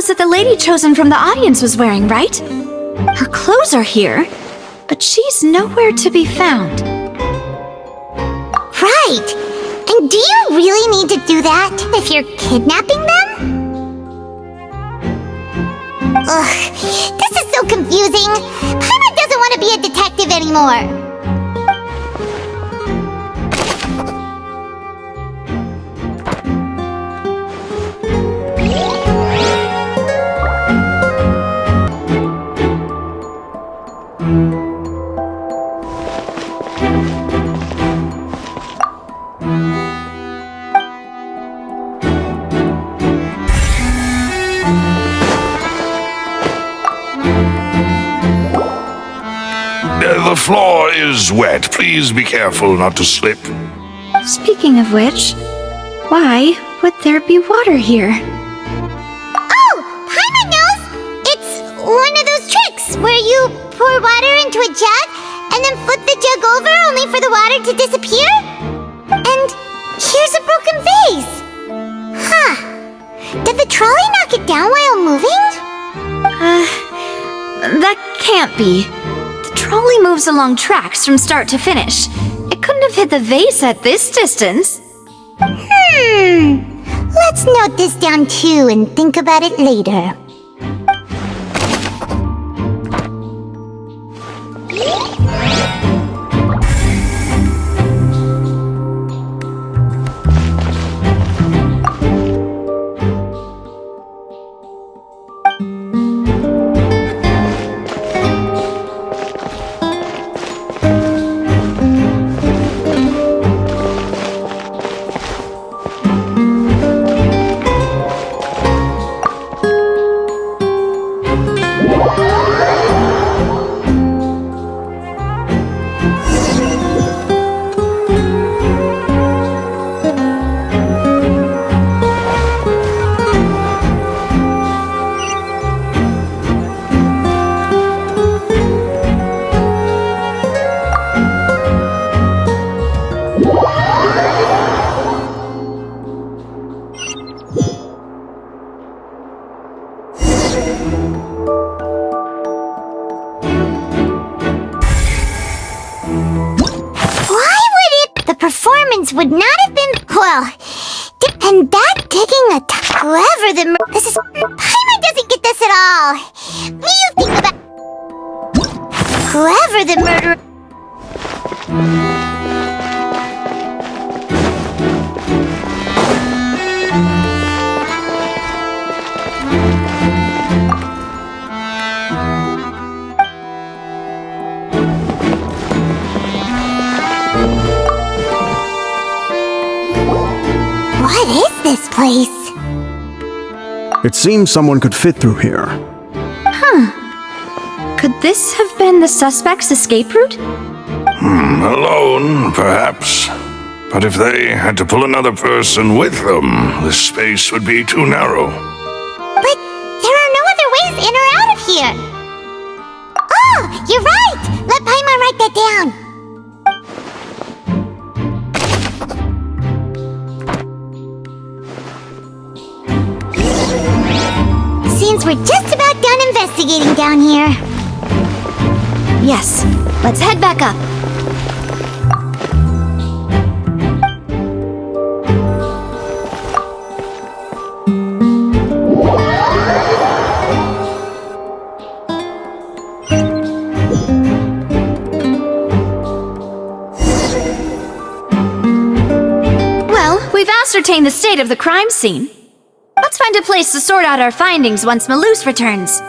clothes that the lady chosen from the audience was wearing, right? Her clothes are here, but she's nowhere to be found. Right! And do you really need to do that if you're kidnapping them? Ugh, this is so confusing. Paimon doesn't want to be a detective anymore. The floor is wet. Please be careful not to slip. Speaking of which, why would there be water here? Oh! Paimon knows! It's one of those tricks where you pour water into a jug and then flip the jug over only for the water to disappear? And here's a broken vase! Huh. Did the trolley knock it down while moving? That can't be. The trolley moves along tracks from start to finish. It couldn't have hit the vase at this distance. Let's note this down too and think about it later. Would not have been, well, and that taking whoever the this is, Paimon doesn't get this at all. You think about whoever the murderer. What is this place? It seems someone could fit through here. Could this have been the suspect's escape route? Alone, perhaps. But if they had to pull another person with them, the space would be too narrow. But there are no other ways in or out of here. Oh, you're right! Let Paimon write that down. Seems we're just about done investigating down here. Yes, let's head back up. Well, we've ascertained the state of the crime scene. Let's find a place to sort out our findings once Malus returns.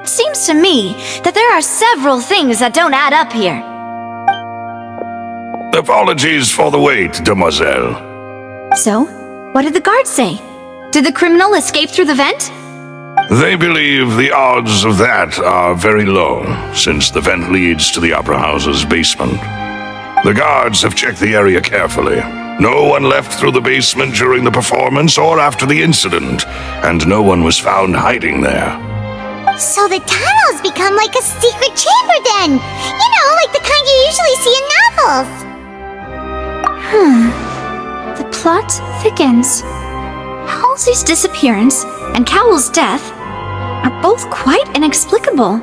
It seems to me that there are several things that don't add up here. Apologies for the wait, demoiselle. So, what did the guards say? Did the criminal escape through the vent? They believe the odds of that are very low, since the vent leads to the Opera House's basement. The guards have checked the area carefully. No one left through the basement during the performance or after the incident, and no one was found hiding there. So the tunnels become like a secret chamber then! You know, like the kind you usually see in novels! The plot thickens. Halsey's disappearance and Cowell's death both quite inexplicable.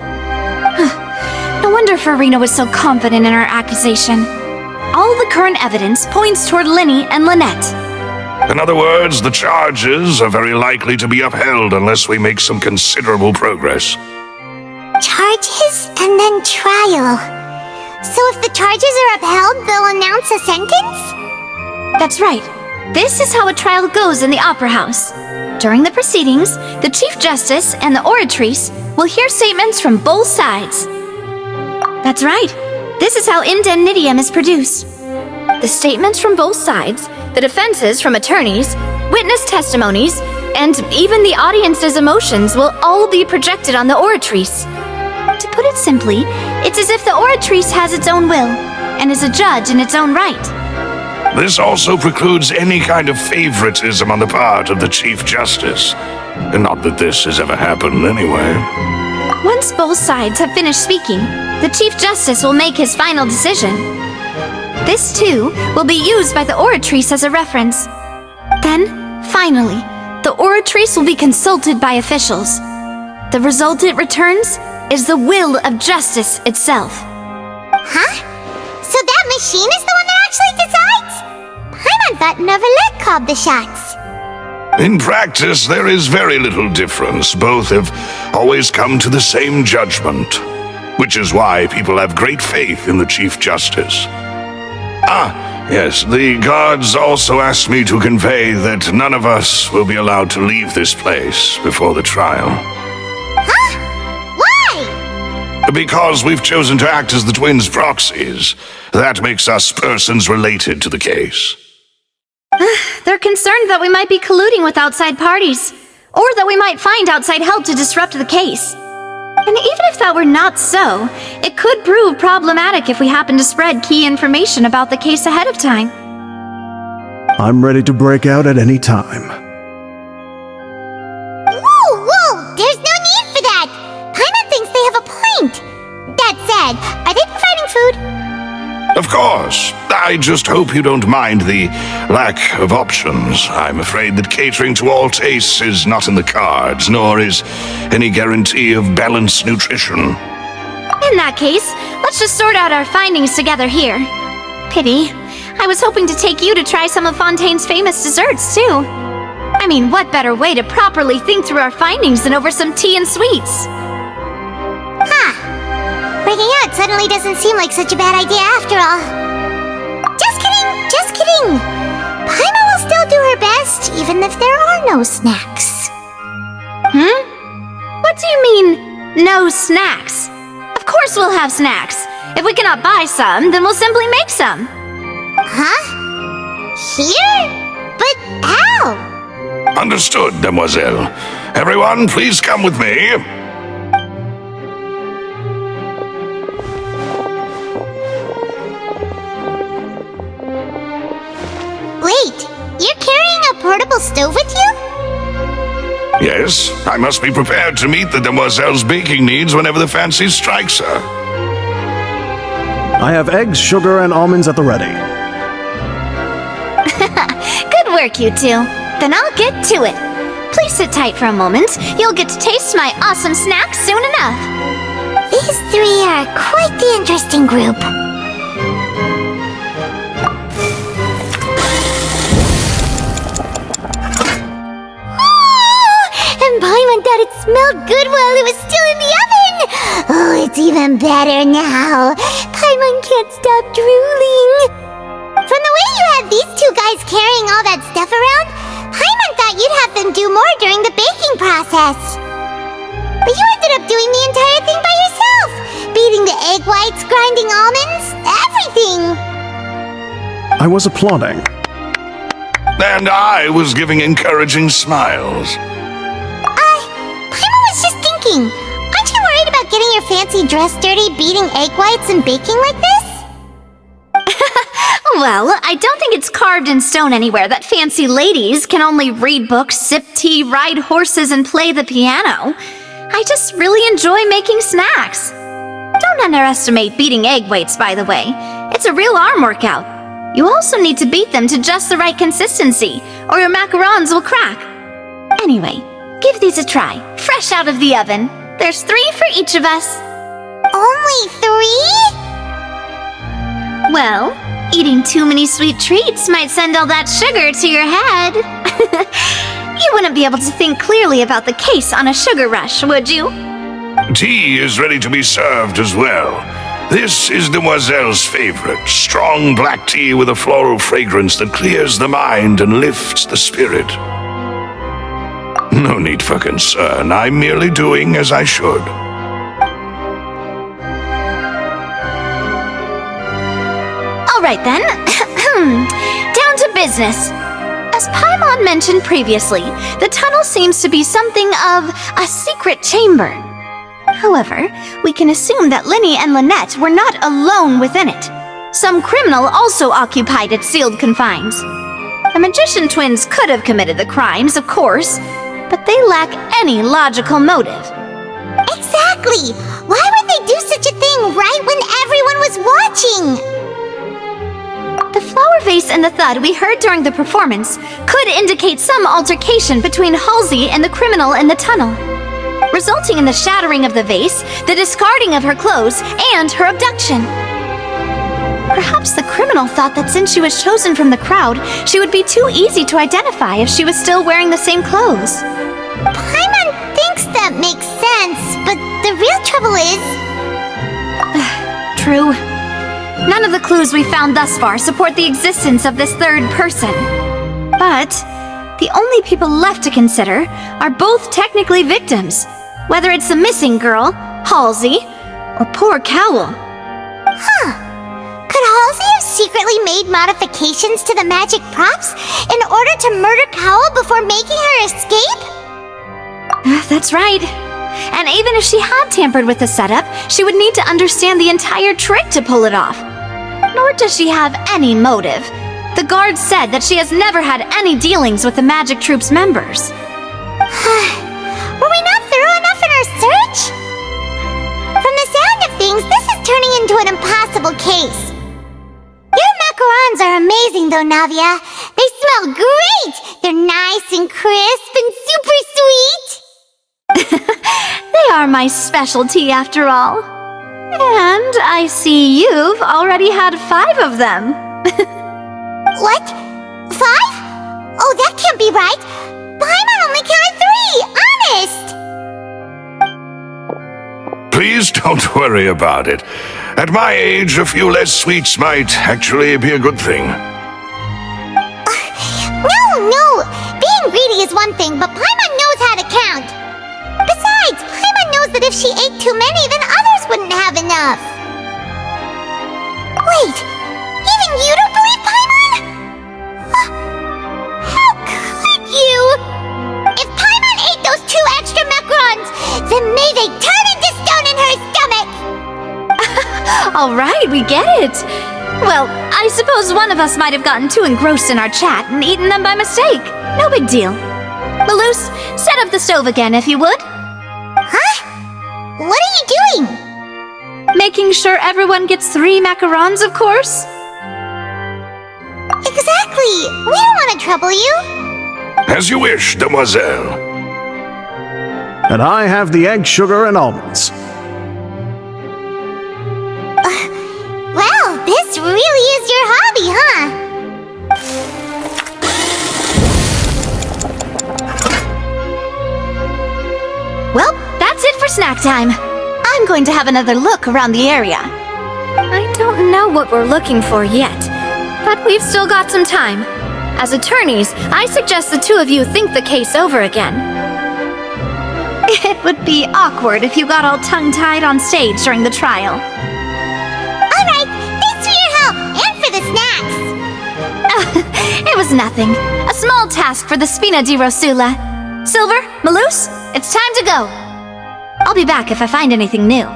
No wonder Farina was so confident in her accusation. All the current evidence points toward Linny and Lynette. In other words, the charges are very likely to be upheld unless we make some considerable progress. Charges and then trial. So if the charges are upheld, they'll announce a sentence? That's right. This is how a trial goes in the Opera House. During the proceedings, the Chief Justice and the Oratrice will hear statements from both sides. That's right. This is how indemnitium is produced. The statements from both sides, the defenses from attorneys, witness testimonies, and even the audience's emotions will all be projected on the Oratrice. To put it simply, it's as if the Oratrice has its own will and is a judge in its own right. This also precludes any kind of favoritism on the part of the Chief Justice. And not that this has ever happened anyway. Once both sides have finished speaking, the Chief Justice will make his final decision. This, too, will be used by the Oratrice as a reference. Then, finally, the Oratrice will be consulted by officials. The result it returns is the will of justice itself. Huh? So that machine is the one that actually decides? Paimon thought Neverlet called the shots. In practice, there is very little difference. Both have always come to the same judgment, which is why people have great faith in the Chief Justice. Yes, the guards also asked me to convey that none of us will be allowed to leave this place before the trial. Huh? Why? Because we've chosen to act as the twins' proxies. That makes us persons related to the case. They're concerned that we might be colluding with outside parties, or that we might find outside help to disrupt the case. And even if that were not so, it could prove problematic if we happen to spread key information about the case ahead of time. I'm ready to break out at any time. Whoa! There's no need for that! Paimon thinks they have a point. That said, are they providing food? Of course. I just hope you don't mind the lack of options. I'm afraid that catering to all tastes is not in the cards, nor is any guarantee of balanced nutrition. In that case, let's just sort out our findings together here. Pity. I was hoping to take you to try some of Fontaine's famous desserts, too. I mean, what better way to properly think through our findings than over some tea and sweets? Breaking out suddenly doesn't seem like such a bad idea after all. Just kidding! Paimon will still do her best, even if there are no snacks. What do you mean, no snacks? Of course we'll have snacks. If we cannot buy some, then we'll simply make some. Huh? Here? But how? Understood, Demoiselle. Everyone, please come with me. Wait, you're carrying a portable stove with you? Yes, I must be prepared to meet the Demoiselle's baking needs whenever the fancy strikes her. I have eggs, sugar, and almonds at the ready. Good work, you two. Then I'll get to it. Please sit tight for a moment. You'll get to taste my awesome snacks soon enough. These three are quite the interesting group. And Paimon thought it smelled good while it was still in the oven! Oh, it's even better now. Paimon can't stop drooling. From the way you had these two guys carrying all that stuff around, Paimon thought you'd have them do more during the baking process. But you ended up doing the entire thing by yourself! Beating the egg whites, grinding almonds, everything! I was applauding. And I was giving encouraging smiles. Paimon was just thinking, aren't you worried about getting your fancy dress dirty beating egg whites and baking like this? Well, I don't think it's carved in stone anywhere that fancy ladies can only read books, sip tea, ride horses, and play the piano. I just really enjoy making snacks. Don't underestimate beating egg whites, by the way. It's a real arm workout. You also need to beat them to just the right consistency, or your macarons will crack. Anyway, Give these a try, fresh out of the oven. There's 3 for each of us. Only 3? Well, eating too many sweet treats might send all that sugar to your head. You wouldn't be able to think clearly about the case on a sugar rush, would you? Tea is ready to be served as well. This is Demoiselle's favorite, strong black tea with a floral fragrance that clears the mind and lifts the spirit. No need for concern. I'm merely doing as I should. All right then. Down to business. As Paimon mentioned previously, the tunnel seems to be something of a secret chamber. However, we can assume that Linny and Lynette were not alone within it. Some criminal also occupied its sealed confines. The magician twins could have committed the crimes, of course, but they lack any logical motive. Exactly! Why would they do such a thing right when everyone was watching? The flower vase and the thud we heard during the performance could indicate some altercation between Halsey and the criminal in the tunnel, resulting in the shattering of the vase, the discarding of her clothes, and her abduction. Perhaps the criminal thought that since she was chosen from the crowd, she would be too easy to identify if she was still wearing the same clothes. Paimon thinks that makes sense, but the real trouble is... True. None of the clues we found thus far support the existence of this third person. But the only people left to consider are both technically victims, whether it's the missing girl, Halsey, or poor Cowl. Huh. Could Halsey have secretly made modifications to the magic props in order to murder Cowl before making her escape? That's right. And even if she had tampered with the setup, she would need to understand the entire trick to pull it off. Nor does she have any motive. The guard said that she has never had any dealings with the Magic Troop's members. Were we not thorough enough in our search? From the sound of things, this is turning into an impossible case. Your macarons are amazing though, Navia. They smell great! They're nice and crisp and super sweet! They are my specialty after all. And I see you've already had 5 of them. What? 5? Oh, that can't be right! Paimon only counted 3, honest! Please don't worry about it. At my age, a few less sweets might actually be a good thing. No! Being greedy is one thing, but Paimon knows how to count. Besides, Paimon knows that if she ate too many, then others wouldn't have enough. Wait, even you don't believe Paimon? How could you? If Paimon ate those 2 extra macarons, then may they turn into stone in her stomach! All right, we get it. Well, I suppose one of us might have gotten too engrossed in our chat and eaten them by mistake. No big deal. Maloose, set up the stove again if you would. Huh? What are you doing? Making sure everyone gets 3 macarons, of course. Exactly! We don't want to trouble you! As you wish, Demoiselle. And I have the egg, sugar, and almonds. Well, this really is your hobby, huh? Well, that's it for snack time. I'm going to have another look around the area. I don't know what we're looking for yet, but we've still got some time. As attorneys, I suggest the 2 of you think the case over again. It would be awkward if you got all tongue-tied on stage during the trial. Alright, thanks for your help, and for the snacks! It was nothing. A small task for the Spina di Rosula. Silver, Maloose, it's time to go. I'll be back if I find anything new.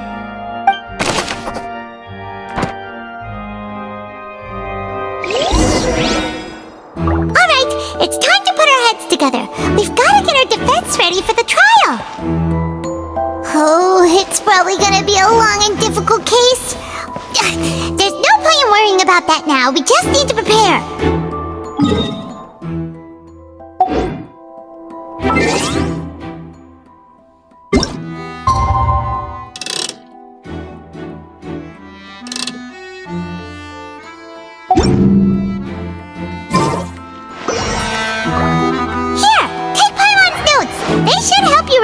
Alright, it's time to put our heads together. We've got to get our defense ready for the trial. Oh, it's probably gonna be a long and difficult case. There's no point in worrying about that now. We just need to prepare.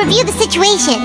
review the situation.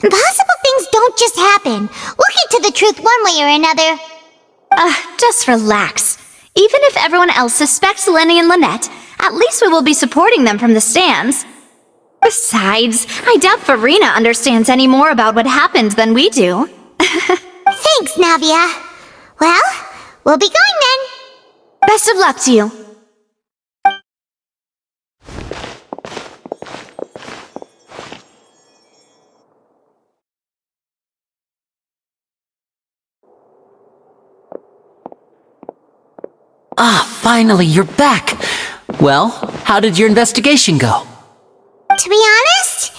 Impossible things don't just happen. We'll get to the truth one way or another. Just relax. Even if everyone else suspects Lenny and Lynette, at least we will be supporting them from the stands. Besides, I doubt Farina understands any more about what happened than we do. Thanks, Navia. Well, we'll be going then. Best of luck to you. Finally, you're back! Well, how did your investigation go? To be honest,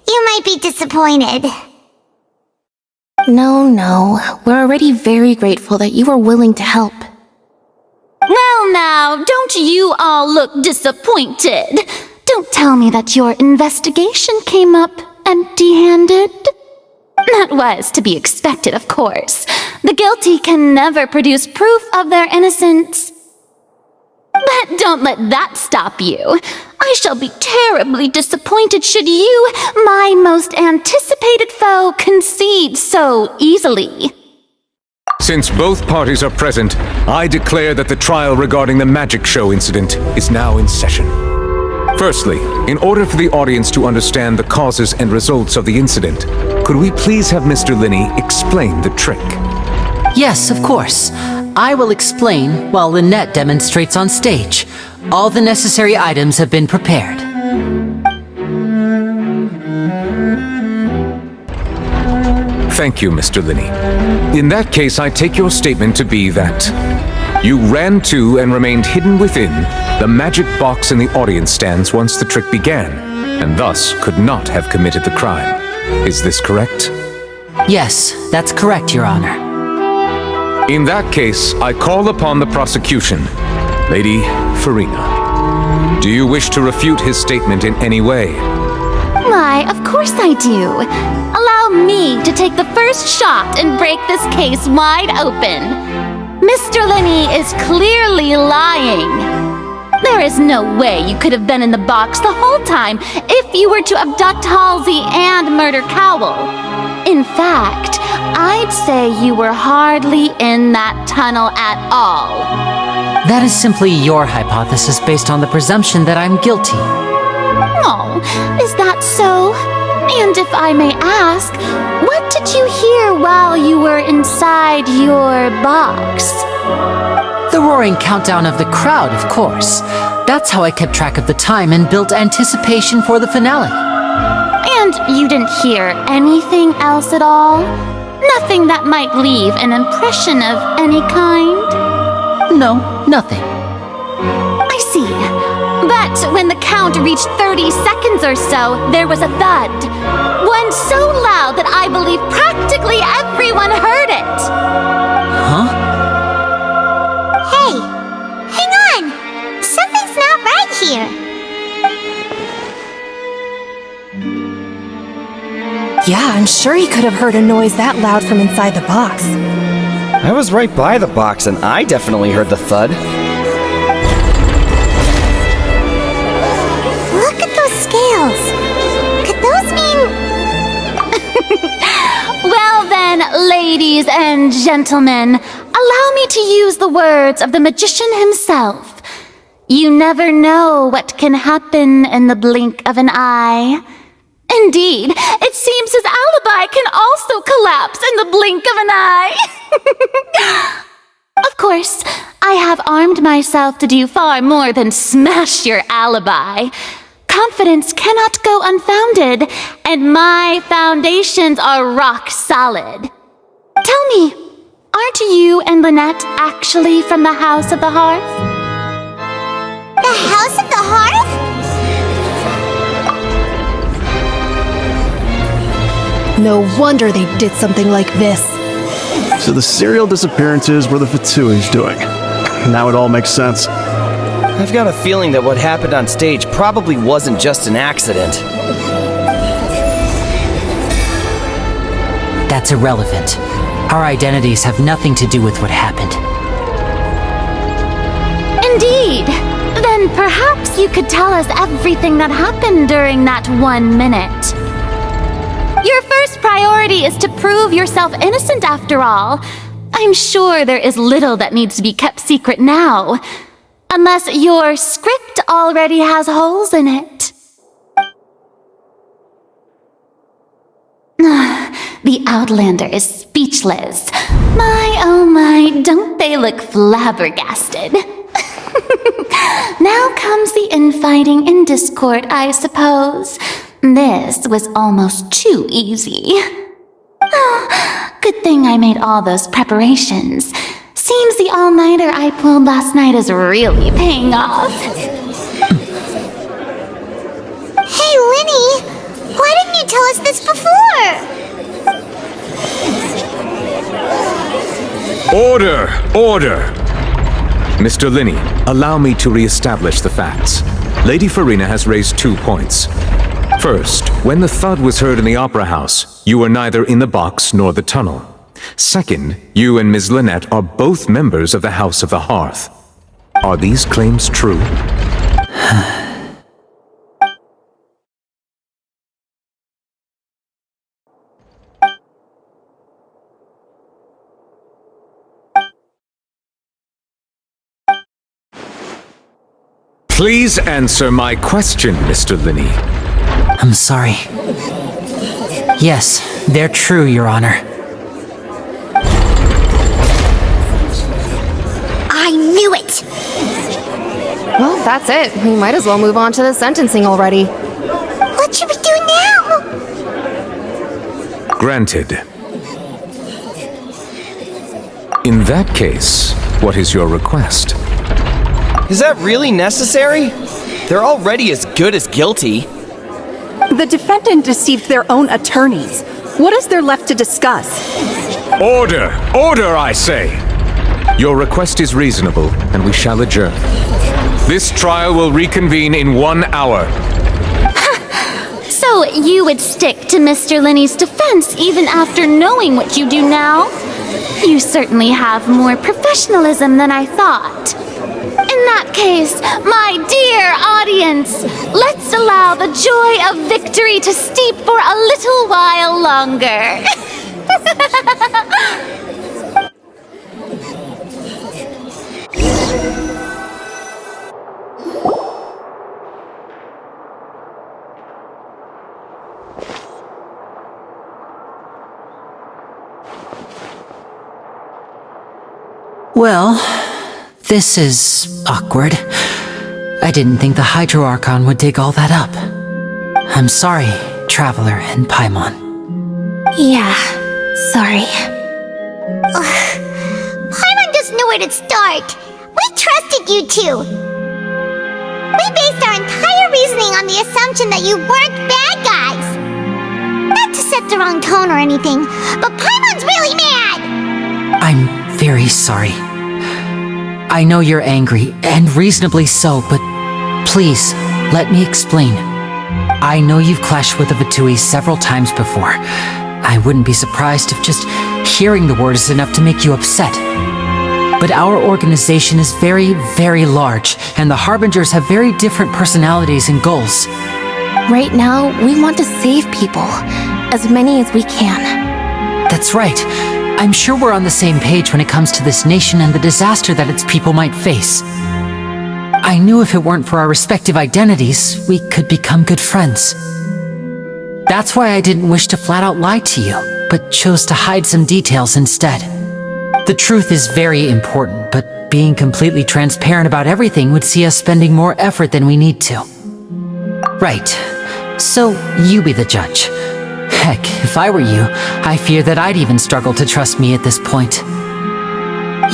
you might be disappointed. No, we're already very grateful that you were willing to help. Well now, don't you all look disappointed? Don't tell me that your investigation came up empty-handed. That was to be expected, of course. The guilty can never produce proof of their innocence. But don't let that stop you. I shall be terribly disappointed should you, my most anticipated foe, concede so easily. Since both parties are present, I declare that the trial regarding the magic show incident is now in session. Firstly, in order for the audience to understand the causes and results of the incident, could we please have Mr. Linney explain the trick? Yes, of course. I will explain while Lynette demonstrates on stage. All the necessary items have been prepared. Thank you, Mr. Linney. In that case, I take your statement to be that you ran to and remained hidden within the magic box in the audience stands once the trick began, and thus could not have committed the crime. Is this correct? Yes, that's correct, Your Honor. In that case, I call upon the prosecution. Lady Farina, do you wish to refute his statement in any way? Why, of course I do. Allow me to take the first shot and break this case wide open. Mr. Linney is clearly lying. There is no way you could have been in the box the whole time if you were to abduct Halsey and murder Cowell. In fact, I'd say you were hardly in that tunnel at all. That is simply your hypothesis based on the presumption that I'm guilty. Oh, is that so? And if I may ask, what did you hear while you were inside your box? The roaring countdown of the crowd, of course. That's how I kept track of the time and built anticipation for the finale. And you didn't hear anything else at all? Nothing that might leave an impression of any kind? No, nothing. I see. But when the count reached 30 seconds or so, there was a thud. One so loud that I believe practically everyone heard it. Huh? Hey, hang on! Something's not right here. Yeah, I'm sure he could have heard a noise that loud from inside the box. I was right by the box and I definitely heard the thud. Look at those scales. Could those mean... Well then, ladies and gentlemen, allow me to use the words of the magician himself. You never know what can happen in the blink of an eye. Indeed, it seems his alibi can also collapse in the blink of an eye. Of course, I have armed myself to do far more than smash your alibi. Confidence cannot go unfounded, and my foundations are rock solid. Tell me, aren't you and Lynette actually from the House of the Hearth? The House of the Hearth? No wonder they did something like this. So the serial disappearances were the Fatui's doing. Now it all makes sense. I've got a feeling that what happened on stage probably wasn't just an accident. That's irrelevant. Our identities have nothing to do with what happened. Indeed. Then perhaps you could tell us everything that happened during that 1 minute. Your first priority is to prove yourself innocent after all. I'm sure there is little that needs to be kept secret now. Unless your script already has holes in it. The Outlander is speechless. My, oh my, don't they look flabbergasted? Now comes the infighting and discord, I suppose. This was almost too easy. Oh, good thing I made all those preparations. Seems the all-nighter I pulled last night is really paying off. Hey, Linny! Why didn't you tell us this before? Order! Order! Mr. Linney, allow me to re-establish the facts. Lady Farina has raised 2 points. First, when the thud was heard in the Opera House, you were neither in the box nor the tunnel. Second, you and Ms. Lynette are both members of the House of the Hearth. Are these claims true? Please answer my question, Mr. Linney. I'm sorry. Yes, they're true, Your Honor. I knew it! Well, that's it. We might as well move on to the sentencing already. What should we do now? Granted. In that case, what is your request? Is that really necessary? They're already as good as guilty. The defendant deceived their own attorneys. What is there left to discuss? Order! Order, I say! Your request is reasonable, and we shall adjourn. This trial will reconvene in 1 hour. So you would stick to Mr. Linney's defense even after knowing what you do now? You certainly have more professionalism than I thought. In that case, my dear audience, let's allow the joy of victory to steep for a little while longer. Well, this is awkward. I didn't think the Hydro Archon would dig all that up. I'm sorry, Traveler and Paimon. Yeah, sorry. Paimon doesn't know where to start. We trusted you two. We based our entire reasoning on the assumption that you weren't bad guys. Not to set the wrong tone or anything, but Paimon's really mad! I'm very sorry. I know you're angry, and reasonably so, but please, let me explain. I know you've clashed with the Fatui several times before. I wouldn't be surprised if just hearing the word is enough to make you upset. But our organization is very, very large, and the Harbingers have very different personalities and goals. Right now, we want to save people. As many as we can. That's right. I'm sure we're on the same page when it comes to this nation and the disaster that its people might face. I knew if it weren't for our respective identities, we could become good friends. That's why I didn't wish to flat out lie to you, but chose to hide some details instead. The truth is very important, but being completely transparent about everything would see us spending more effort than we need to. Right. So, you be the judge. Heck, if I were you, I fear that I'd even struggle to trust me at this point.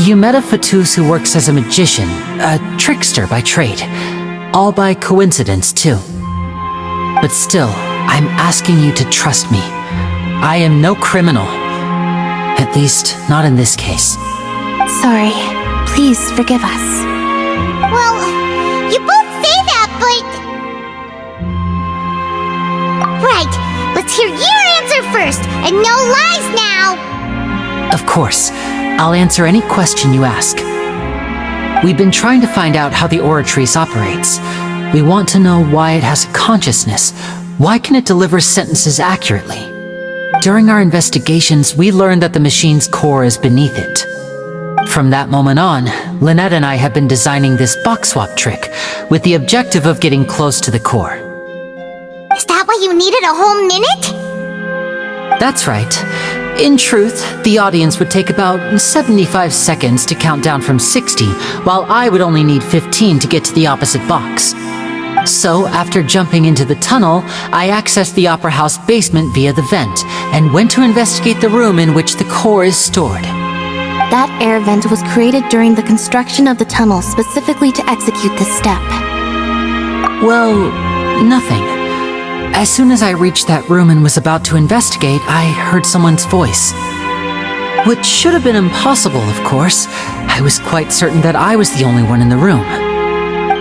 You met a Fatus who works as a magician, a trickster by trade. All by coincidence, too. But still, I'm asking you to trust me. I am no criminal. At least, not in this case. Sorry. Please forgive us. Well, you both say that, but... Right. Let's hear your answer first, and no lies now! Of course. I'll answer any question you ask. We've been trying to find out how the Oratrice operates. We want to know why it has a consciousness. Why can it deliver sentences accurately? During our investigations, we learned that the machine's core is beneath it. From that moment on, Lynette and I have been designing this box swap trick with the objective of getting close to the core. Is that why you needed a whole minute? That's right. In truth, the audience would take about 75 seconds to count down from 60, while I would only need 15 to get to the opposite box. So, after jumping into the tunnel, I accessed the Opera House basement via the vent, and went to investigate the room in which the core is stored. That air vent was created during the construction of the tunnel specifically to execute this step. Well, nothing. As soon as I reached that room and was about to investigate, I heard someone's voice. Which should have been impossible, of course. I was quite certain that I was the only one in the room.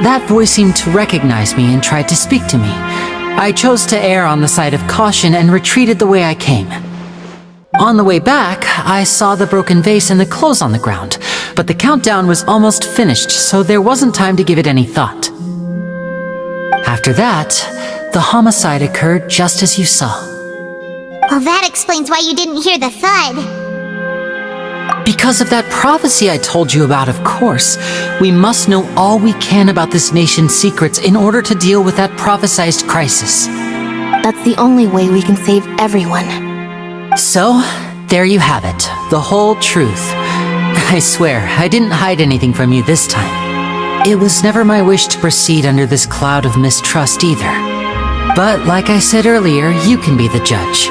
That voice seemed to recognize me and tried to speak to me. I chose to err on the side of caution and retreated the way I came. On the way back, I saw the broken vase and the clothes on the ground, but the countdown was almost finished, so there wasn't time to give it any thought. After that, the homicide occurred just as you saw. Well, that explains why you didn't hear the thud. Because of that prophecy I told you about, of course. We must know all we can about this nation's secrets in order to deal with that prophesized crisis. That's the only way we can save everyone. So, there you have it. The whole truth. I swear, I didn't hide anything from you this time. It was never my wish to proceed under this cloud of mistrust either. But like I said earlier, you can be the judge.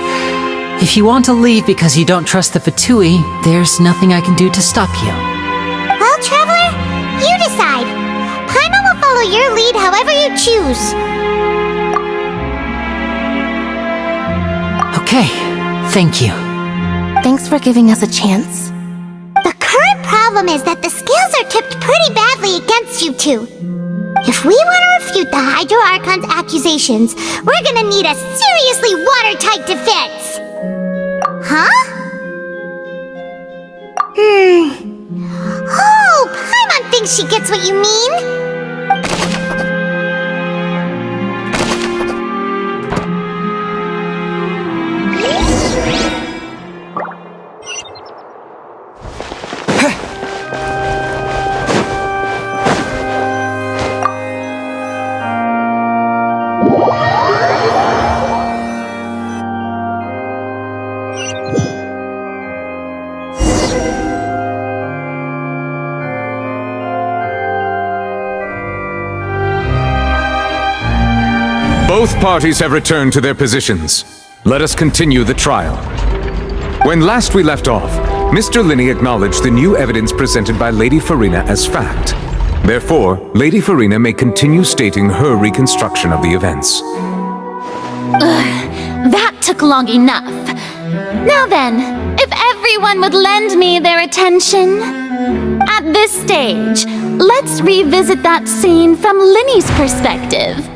If you want to leave because you don't trust the Fatui, there's nothing I can do to stop you. Well, Traveler, you decide. Paimon will follow your lead however you choose. Okay, thank you. Thanks for giving us a chance. The current problem is that the scales are tipped pretty badly against you two. If we want to refute the Hydro Archon's accusations, we're gonna need a seriously watertight defense. Huh? Oh, Paimon thinks she gets what you mean. Both parties have returned to their positions. Let us continue the trial. When last we left off, Mr. Linney acknowledged the new evidence presented by Lady Farina as fact. Therefore, Lady Farina may continue stating her reconstruction of the events. That took long enough. Now then, if everyone would lend me their attention. At this stage, let's revisit that scene from Linney's perspective.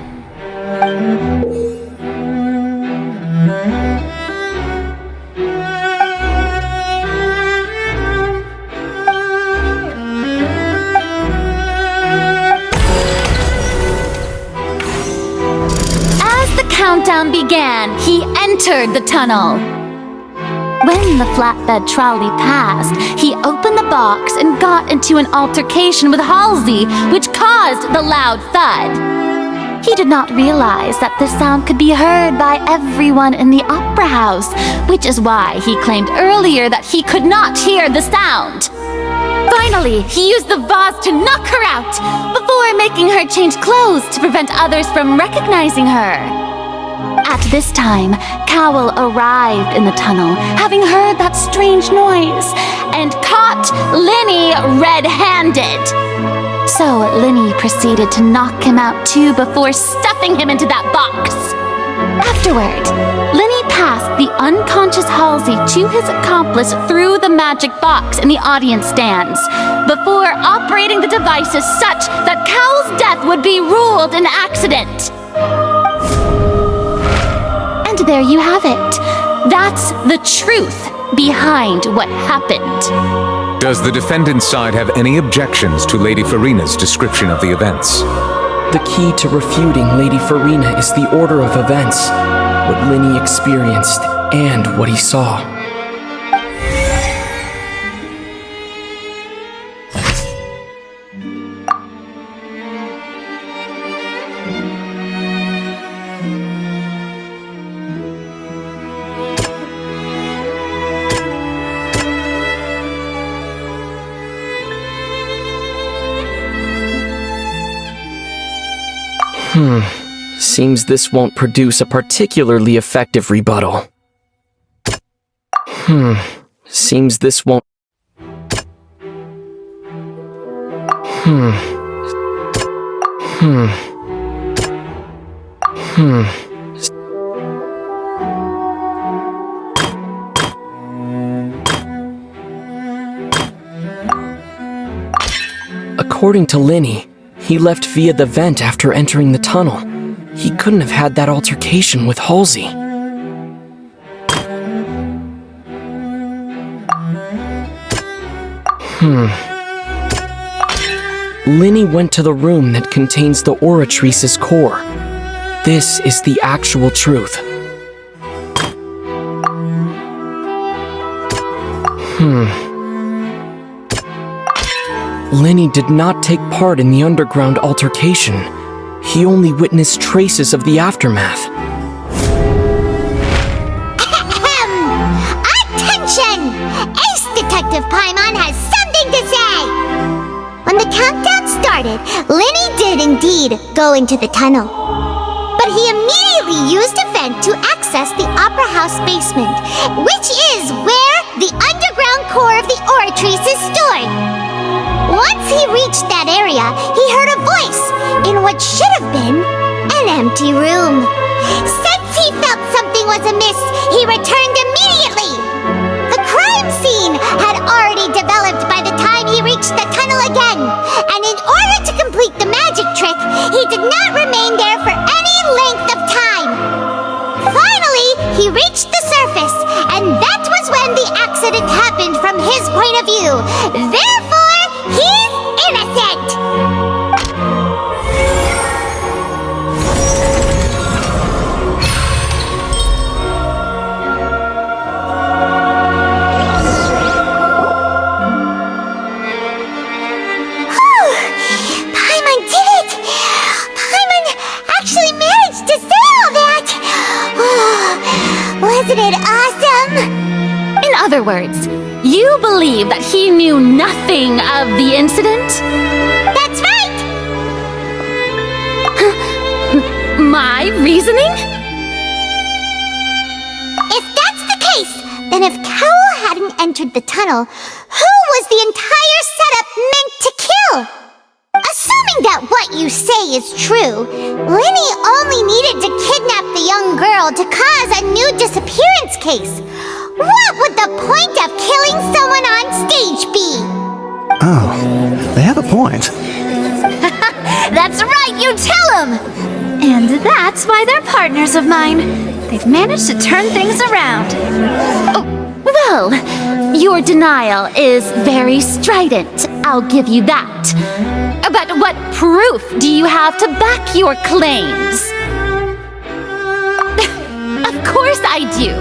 As the countdown began, he entered the tunnel. When the flatbed trolley passed, he opened the box and got into an altercation with Halsey, which caused the loud thud. He did not realize that the sound could be heard by everyone in the opera house, which is why he claimed earlier that he could not hear the sound. Finally, he used the vase to knock her out, before making her change clothes to prevent others from recognizing her. At this time, Cowell arrived in the tunnel, having heard that strange noise, and caught Linny red-handed. So Linny proceeded to knock him out too before stuffing him into that box. Afterward, Linny passed the unconscious Halsey to his accomplice through the magic box in the audience stands, before operating the devices such that Cowell's death would be ruled an accident. And there you have it. That's the truth behind what happened. Does the defendant's side have any objections to Lady Farina's description of the events? The key to refuting Lady Farina is the order of events, what Linny experienced and what he saw. Seems this won't produce a particularly effective rebuttal. Seems this won't... According to Linny, he left via the vent after entering the tunnel. He couldn't have had that altercation with Halsey. Linny went to the room that contains the Oratrice's core. This is the actual truth. Linny did not take part in the underground altercation. He only witnessed traces of the aftermath. Attention! Ace Detective Paimon has something to say! When the countdown started, Linny did indeed go into the tunnel. But he immediately used a vent to access the Opera House basement, which is where the underground core of the Oratrice is stored. Once he reached that area, he heard a voice in what should have been an empty room. Since he felt something was amiss, he returned immediately. The crime scene had already developed by the time he reached the tunnel again, and in order to complete the magic trick, he did not remain there for any length of time. Finally, he reached the surface, and that was when the accident happened from his point of view. Therefore, he's innocent! Paimon did it! Paimon actually managed to say all that! Wasn't it awesome? In other words, you believe that he knew nothing of the incident? That's right! My reasoning? If that's the case, then if Cowell hadn't entered the tunnel, who was the entire setup meant to kill? Assuming that what you say is true, Linny only needed to kidnap the young girl to cause a new disappearance case. What would the point of killing someone on stage be? Oh, they have a point. That's right, you tell them! And that's why they're partners of mine. They've managed to turn things around. Oh, well, your denial is very strident, I'll give you that. But what proof do you have to back your claims? Of course I do.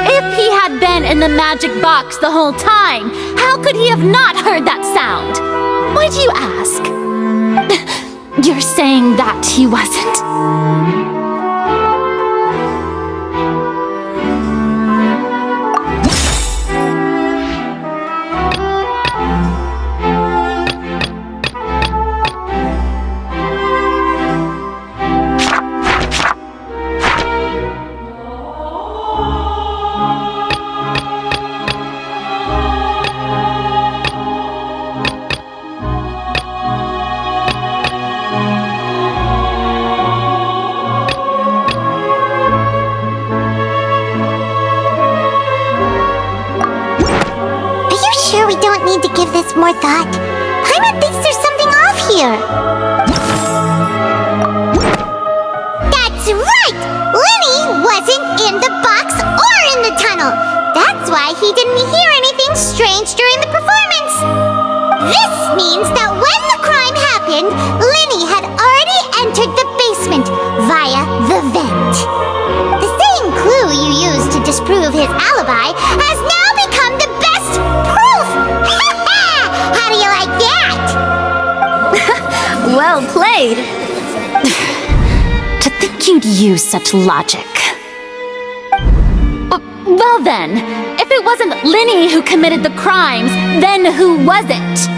If he had been in the magic box the whole time, how could he have not heard that sound? Why do you ask? You're saying that he wasn't? Give this more thought. Paimon thinks there's something off here. That's right! Lenny wasn't in the box or in the tunnel. That's why he didn't hear anything strange during the performance. This means that when the crime happened, Lenny had already entered the basement via the vent. The same clue you used to disprove his alibi has now become the best proof! How do you like that? Well played. To think you'd use such logic. Well then, if it wasn't Linny who committed the crimes, then who was it?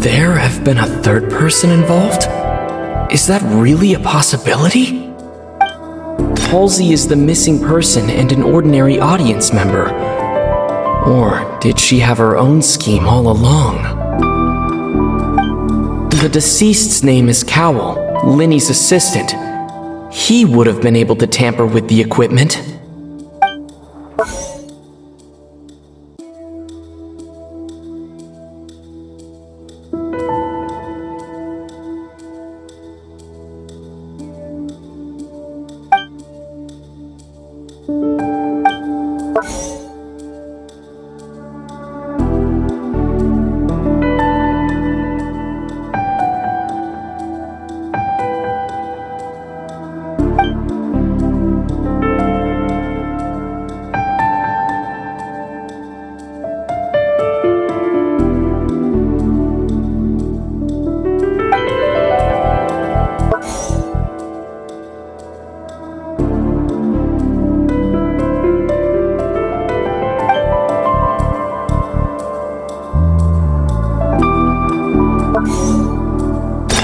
There have been a third person involved? Is that really a possibility? Halsey is the missing person and an ordinary audience member. Or did she have her own scheme all along? The deceased's name is Cowell, Linny's assistant. He would have been able to tamper with the equipment.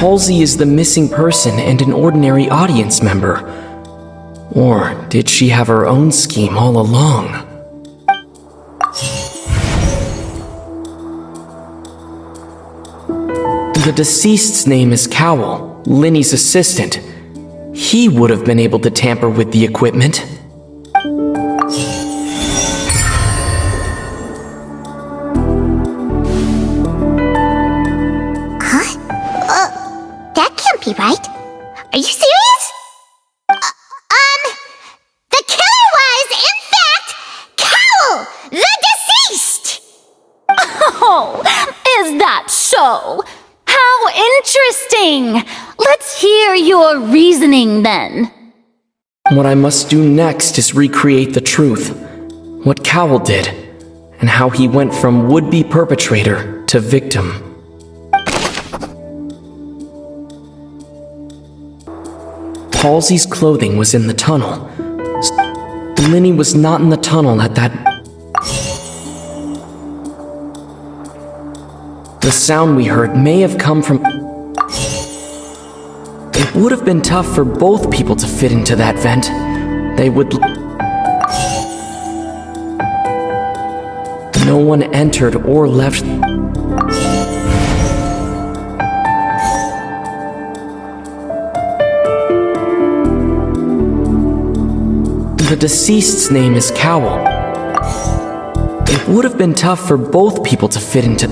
Halsey is the missing person and an ordinary audience member. Or did she have her own scheme all along? The deceased's name is Cowell, Linny's assistant. He would have been able to tamper with the equipment. Right? Are you serious? The killer was, in fact, Cowell, the deceased! Oh, is that so? How interesting! Let's hear your reasoning then. What I must do next is recreate the truth. What Cowell did, and how he went from would-be perpetrator to victim. Halsey's clothing was in the tunnel. Linny was not in the tunnel at that... The sound we heard may have come from... It would have been tough for both people to fit into that vent. They would... No one entered or left. The deceased's name is Cowl. It would have been tough for both people to fit into.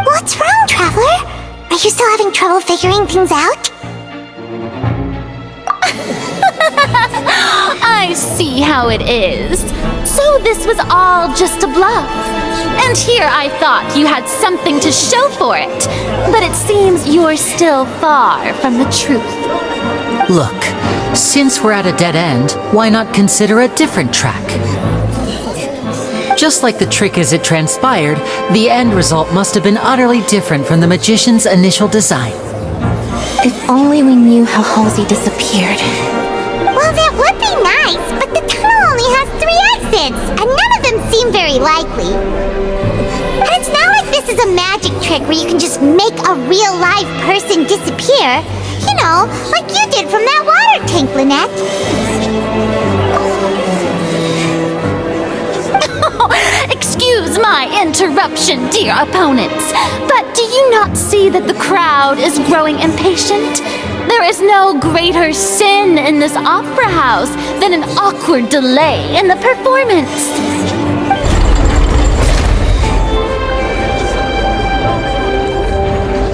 What's wrong, Traveler? Are you still having trouble figuring things out? I see how it is. So this was all just a bluff. And here I thought you had something to show for it. But it seems you're still far from the truth. Look, since we're at a dead end, why not consider a different track? Just like the trick as it transpired, the end result must have been utterly different from the magician's initial design. If only we knew how Halsey disappeared. Well, that would be nice, but the tunnel only has 3 exits, and none of them seem very likely. And it's not like this is a magic trick where you can just make a real-life person disappear. You know, like you did from that water tank, Lynette. Excuse my interruption, dear opponents, but do you not see that the crowd is growing impatient? There is no greater sin in this opera house than an awkward delay in the performance.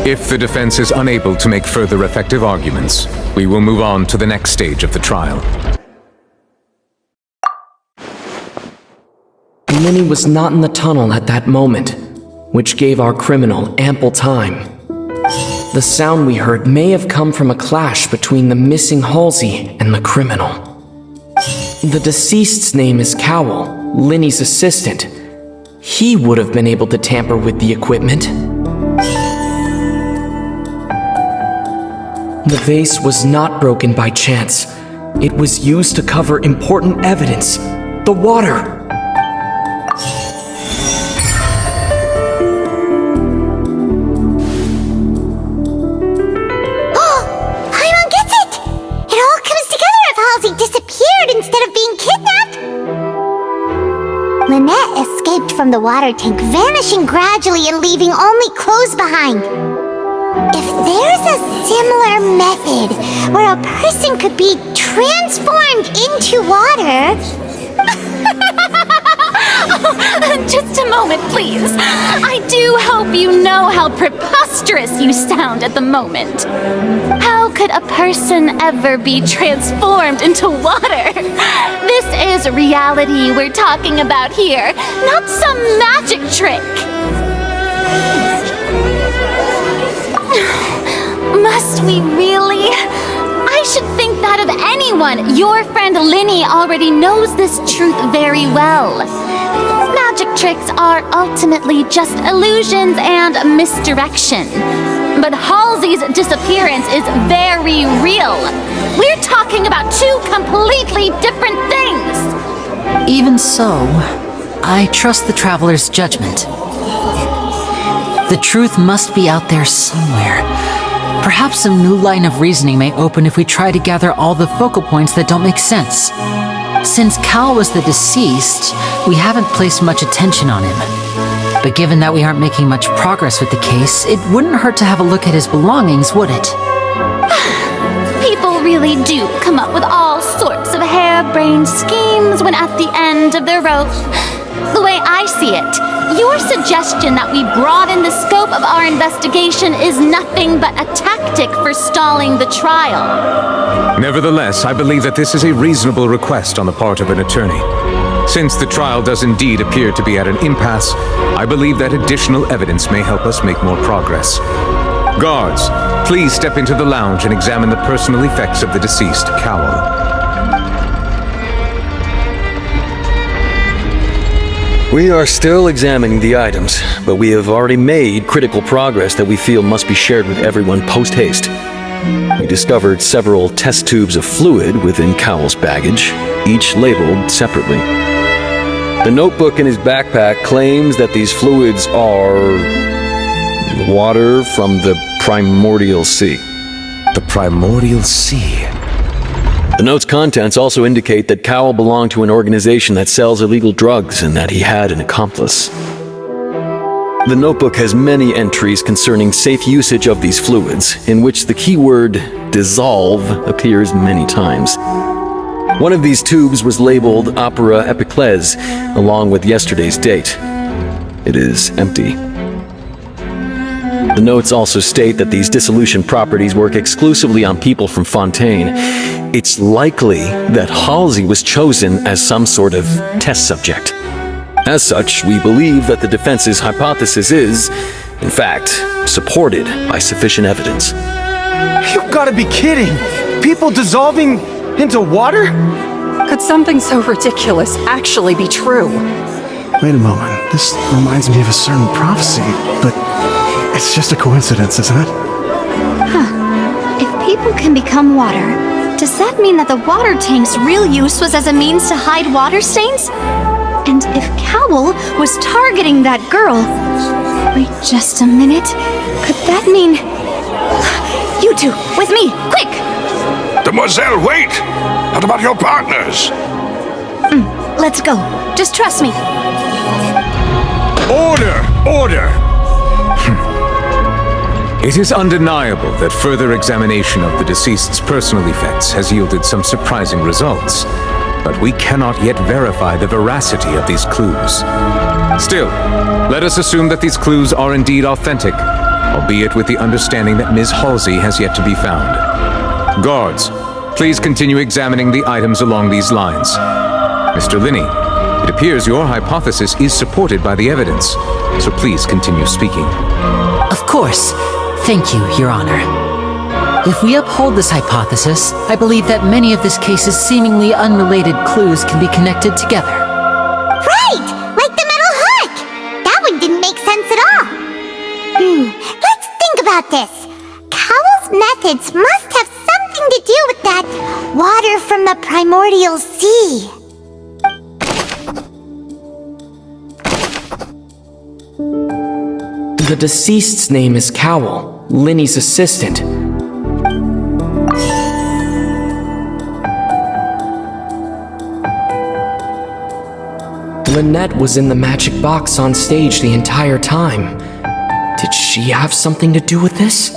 If the defense is unable to make further effective arguments, we will move on to the next stage of the trial. Linny was not in the tunnel at that moment, which gave our criminal ample time. The sound we heard may have come from a clash between the missing Halsey and the criminal. The deceased's name is Cowl, Linny's assistant. He would have been able to tamper with the equipment. The vase was not broken by chance. It was used to cover important evidence. The water! Lynette escaped from the water tank, vanishing gradually and leaving only clothes behind. If there's a similar method where a person could be transformed into water... Just a moment, please. I do hope you know how preposterous you sound at the moment. How could a person ever be transformed into water? This is reality we're talking about here, not some magic trick. Must we really? I should think that of anyone. Your friend Linny already knows this truth very well. Magic tricks are ultimately just illusions and misdirection. But Halsey's disappearance is very real. We're talking about 2 completely different things. Even so, I trust the Traveler's judgment. The truth must be out there somewhere. Perhaps some new line of reasoning may open if we try to gather all the focal points that don't make sense. Since Cal was the deceased, we haven't placed much attention on him. But given that we aren't making much progress with the case, it wouldn't hurt to have a look at his belongings, would it? People really do come up with all sorts of harebrained schemes when at the end of their rope. The way I see it, your suggestion that we broaden the scope of our investigation is nothing but a tactic for stalling the trial. Nevertheless, I believe that this is a reasonable request on the part of an attorney. Since the trial does indeed appear to be at an impasse, I believe that additional evidence may help us make more progress. Guards, please step into the lounge and examine the personal effects of the deceased, Cowl. We are still examining the items, but we have already made critical progress that we feel must be shared with everyone post-haste. We discovered several test tubes of fluid within Cowell's baggage, each labeled separately. The notebook in his backpack claims that these fluids are water from the primordial sea. The primordial sea. The note's contents also indicate that Cowell belonged to an organization that sells illegal drugs and that he had an accomplice. The notebook has many entries concerning safe usage of these fluids, in which the keyword dissolve appears many times. One of these tubes was labeled Opera Epiclese, along with yesterday's date. It is empty. The notes also state that these dissolution properties work exclusively on people from Fontaine. It's likely that Halsey was chosen as some sort of test subject. As such, we believe that the defense's hypothesis is, in fact, supported by sufficient evidence. You've gotta be kidding! People dissolving into water? Could something so ridiculous actually be true? Wait a moment. This reminds me of a certain prophecy, but it's just a coincidence, isn't it? If people can become water, does that mean that the water tank's real use was as a means to hide water stains? And if Cowell was targeting that girl... Wait just a minute. Could that mean... You two, with me, quick! Demoiselle, wait! What about your partners? Let's go. Just trust me. Order! Order! It is undeniable that further examination of the deceased's personal effects has yielded some surprising results, but we cannot yet verify the veracity of these clues. Still, let us assume that these clues are indeed authentic, albeit with the understanding that Ms. Halsey has yet to be found. Guards, please continue examining the items along these lines. Mr. Linney, it appears your hypothesis is supported by the evidence, so please continue speaking. Of course. Thank you, Your Honor. If we uphold this hypothesis, I believe that many of this case's seemingly unrelated clues can be connected together. Right! Like the metal hook! That one didn't make sense at all. Let's think about this. Cowell's methods must have something to do with that water from the primordial sea. The deceased's name is Cowell, Linny's assistant. Lynette was in the magic box on stage the entire time. Did she have something to do with this?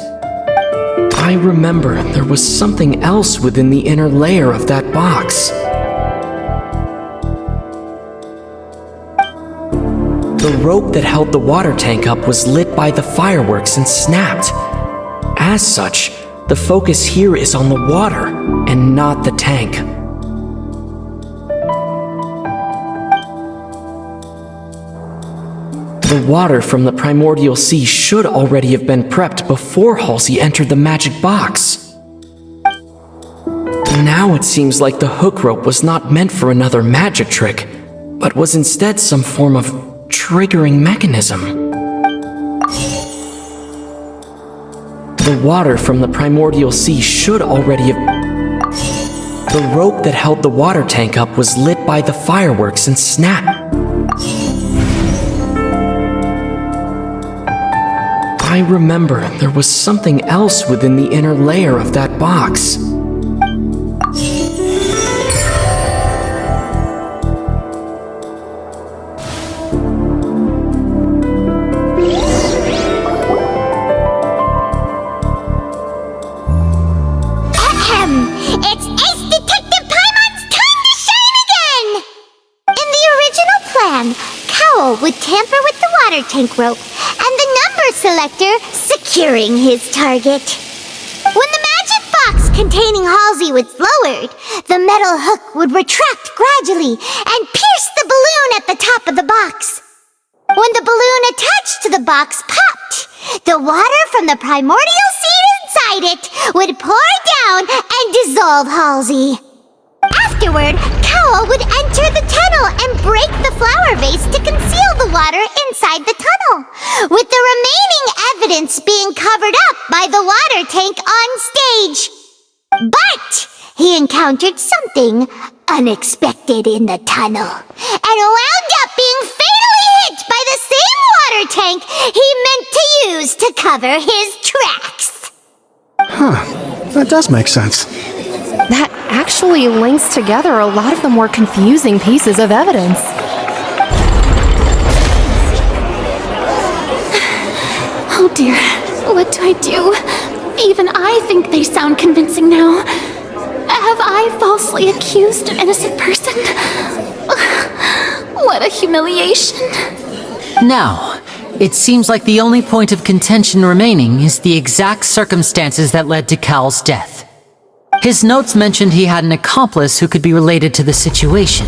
I remember there was something else within the inner layer of that box. The rope that held the water tank up was lit by the fireworks and snapped. As such, the focus here is on the water and not the tank. The water from the primordial sea should already have been prepped before Halsey entered the magic box. Now it seems like the hook rope was not meant for another magic trick, but was instead some form of triggering mechanism. The water from the primordial sea should already have... The rope that held the water tank up was lit by the fireworks and snapped. I remember there was something else within the inner layer of that box. It's Ace Detective Paimon's time to shine again! In the original plan, Cowell would tamper with the water tank rope and the number selector securing his target. When the magic box containing Halsey was lowered, the metal hook would retract gradually and pierce the balloon at the top of the box. When the balloon attached to the box popped, the water from the primordial sea inside it would pour down and dissolve Halsey. Afterward, cowl would enter the tunnel and break the flower vase to conceal the water inside the tunnel, with the remaining evidence being covered up by the water tank on stage. But he encountered something unexpected in the tunnel and wound up being fatally hit by the same water tank he meant to use to cover his tracks. Huh, that does make sense. That actually links together a lot of the more confusing pieces of evidence. Oh dear, what do I do? Even I think they sound convincing now. Have I falsely accused an innocent person? What a humiliation. Now, it seems like the only point of contention remaining is the exact circumstances that led to Cal's death. His notes mentioned he had an accomplice who could be related to the situation.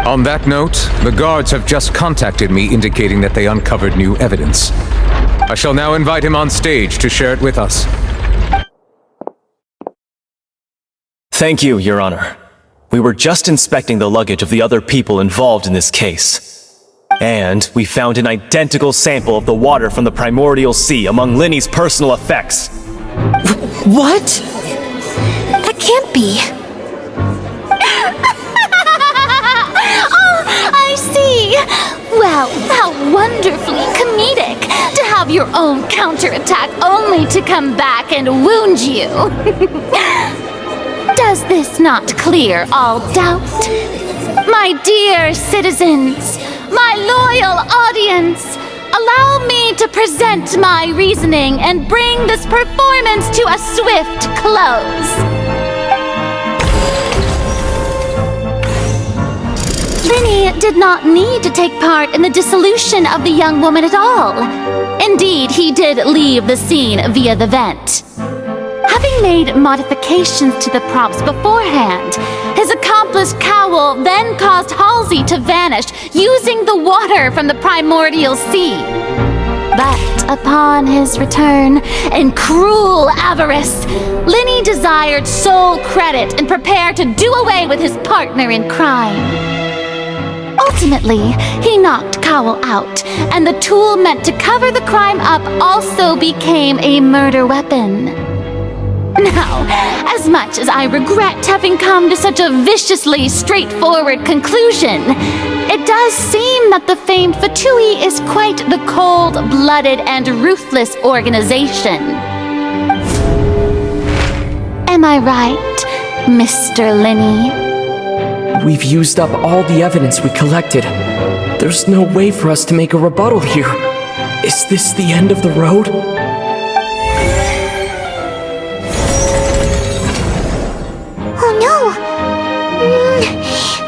On that note, the guards have just contacted me indicating that they uncovered new evidence. I shall now invite him on stage to share it with us. Thank you, Your Honor. We were just inspecting the luggage of the other people involved in this case. And we found an identical sample of the water from the primordial sea among Linny's personal effects. What? That can't be. Oh, I see. Well, how wonderfully comedic to have your own counterattack only to come back and wound you. Does this not clear all doubt? My dear citizens, my loyal audience, allow me to present my reasoning and bring this performance to a swift close. Linny did not need to take part in the dissolution of the young woman at all. Indeed, he did leave the scene via the vent. Having made modifications to the props beforehand, his accomplice Cowl then caused Halsey to vanish using the water from the primordial sea. But upon his return, in cruel avarice, Linny desired sole credit and prepared to do away with his partner in crime. Ultimately, he knocked Cowl out, and the tool meant to cover the crime up also became a murder weapon. Now, as much as I regret having come to such a viciously straightforward conclusion, it does seem that the famed Fatui is quite the cold-blooded and ruthless organization. Am I right, Mr. Linny? We've used up all the evidence we collected. There's no way for us to make a rebuttal here. Is this the end of the road? Oh no!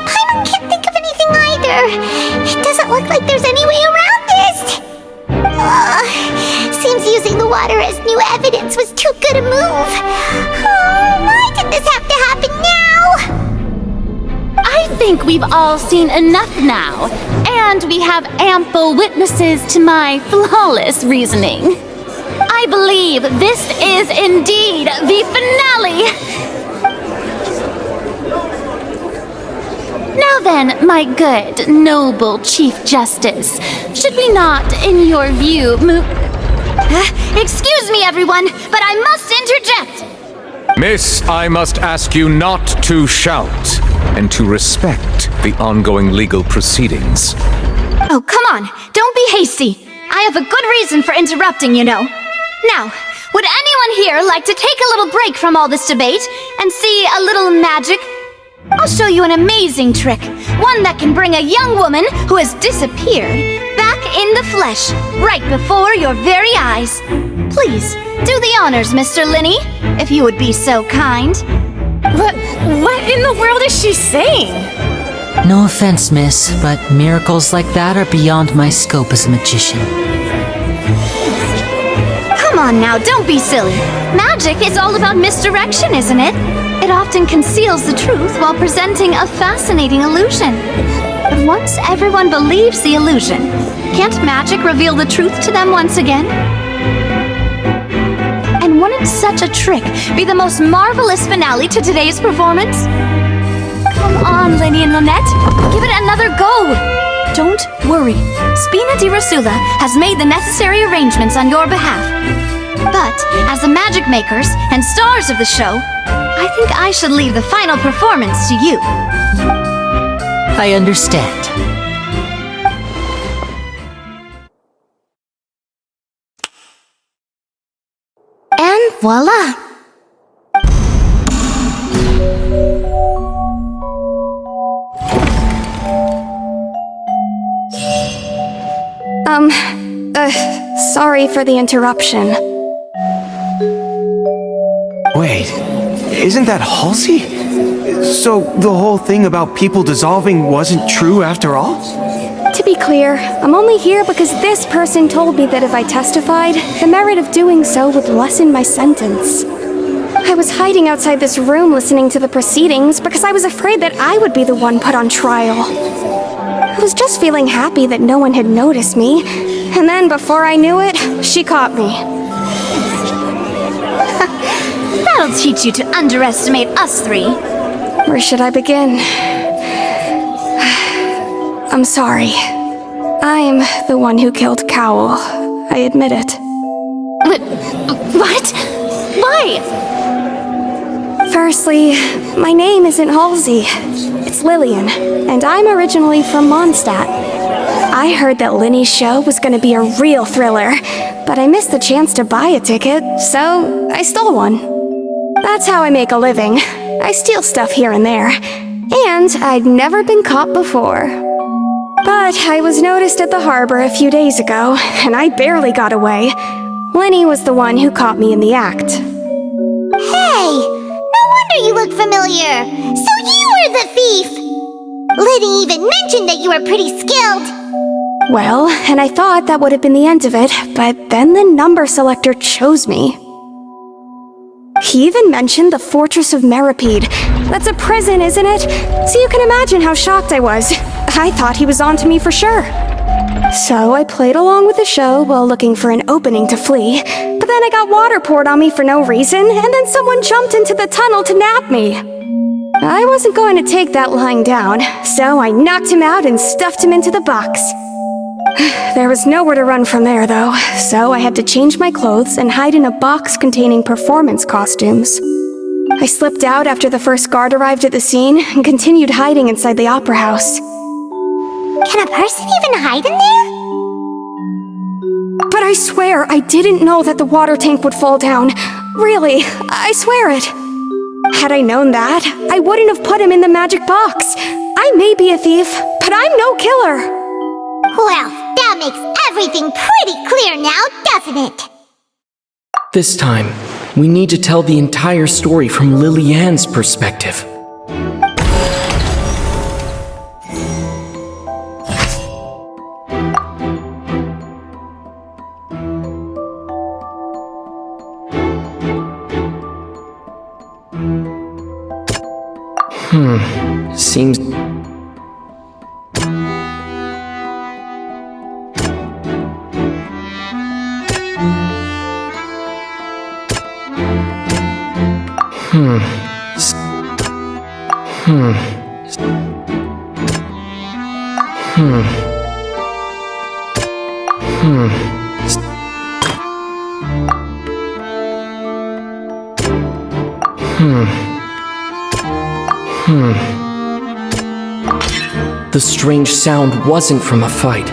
Paimon can't think of anything either. It doesn't look like there's any way around this. Seems using the water as new evidence was too good a move. Why did this have to happen now? I think we've all seen enough now, and we have ample witnesses to my flawless reasoning. I believe this is indeed the finale! Now then, my good, noble Chief Justice, should we not, in your view, move... Excuse me, everyone, but I must interject! Miss, I must ask you not to shout and to respect the ongoing legal proceedings. Oh, come on, don't be hasty. I have a good reason for interrupting, you know. Now, would anyone here like to take a little break from all this debate and see a little magic? I'll show you an amazing trick, one that can bring a young woman who has disappeared back in the flesh, right before your very eyes. Please, do the honors, Mr. Linny, if you would be so kind. What in the world is she saying? No offense, miss, but miracles like that are beyond my scope as a magician. Come on now, don't be silly. Magic is all about misdirection, isn't it? It often conceals the truth while presenting a fascinating illusion. But once everyone believes the illusion, can't magic reveal the truth to them once again? And wouldn't Won't such a trick be the most marvelous finale to today's performance? Come on, Lenny and Lynette. Give it another go. Don't worry. Spina di Rasula has made the necessary arrangements on your behalf. But as the magic makers and stars of the show, I think I should leave the final performance to you. I understand. And voila! Sorry for the interruption. Wait, isn't that Halsey? So the whole thing about people dissolving wasn't true after all? To be clear, I'm only here because this person told me that if I testified, the merit of doing so would lessen my sentence. I was hiding outside this room listening to the proceedings because I was afraid that I would be the one put on trial. I was just feeling happy that no one had noticed me, and then before I knew it, she caught me. That'll teach you to underestimate us three. Where should I begin? I'm sorry. I'm the one who killed Cowell. I admit it. What? Why? Firstly, my name isn't Halsey. It's Lillian, and I'm originally from Mondstadt. I heard that Linny's show was going to be a real thriller, but I missed the chance to buy a ticket, so I stole one. That's how I make a living. I steal stuff here and there, and I'd never been caught before. But I was noticed at the harbor a few days ago, and I barely got away. Lenny was the one who caught me in the act. Hey! No wonder you look familiar! So you were the thief! Liddy even mentioned that you were pretty skilled! Well, and I thought that would have been the end of it, but then the number selector chose me. He even mentioned the Fortress of Meripede. That's a prison, isn't it? So you can imagine how shocked I was. I thought he was onto me for sure. So I played along with the show while looking for an opening to flee, but then I got water poured on me for no reason, and then someone jumped into the tunnel to nab me. I wasn't going to take that lying down, so I knocked him out and stuffed him into the box. There was nowhere to run from there, though, so I had to change my clothes and hide in a box containing performance costumes. I slipped out after the first guard arrived at the scene and continued hiding inside the opera house. Can a person even hide in there? But I swear I didn't know that the water tank would fall down. Really, I swear it. Had I known that, I wouldn't have put him in the magic box. I may be a thief, but I'm no killer. Well, that makes everything pretty clear now, doesn't it? This time, we need to tell the entire story from Lily-Ann's perspective. Seems... The strange sound wasn't from a fight.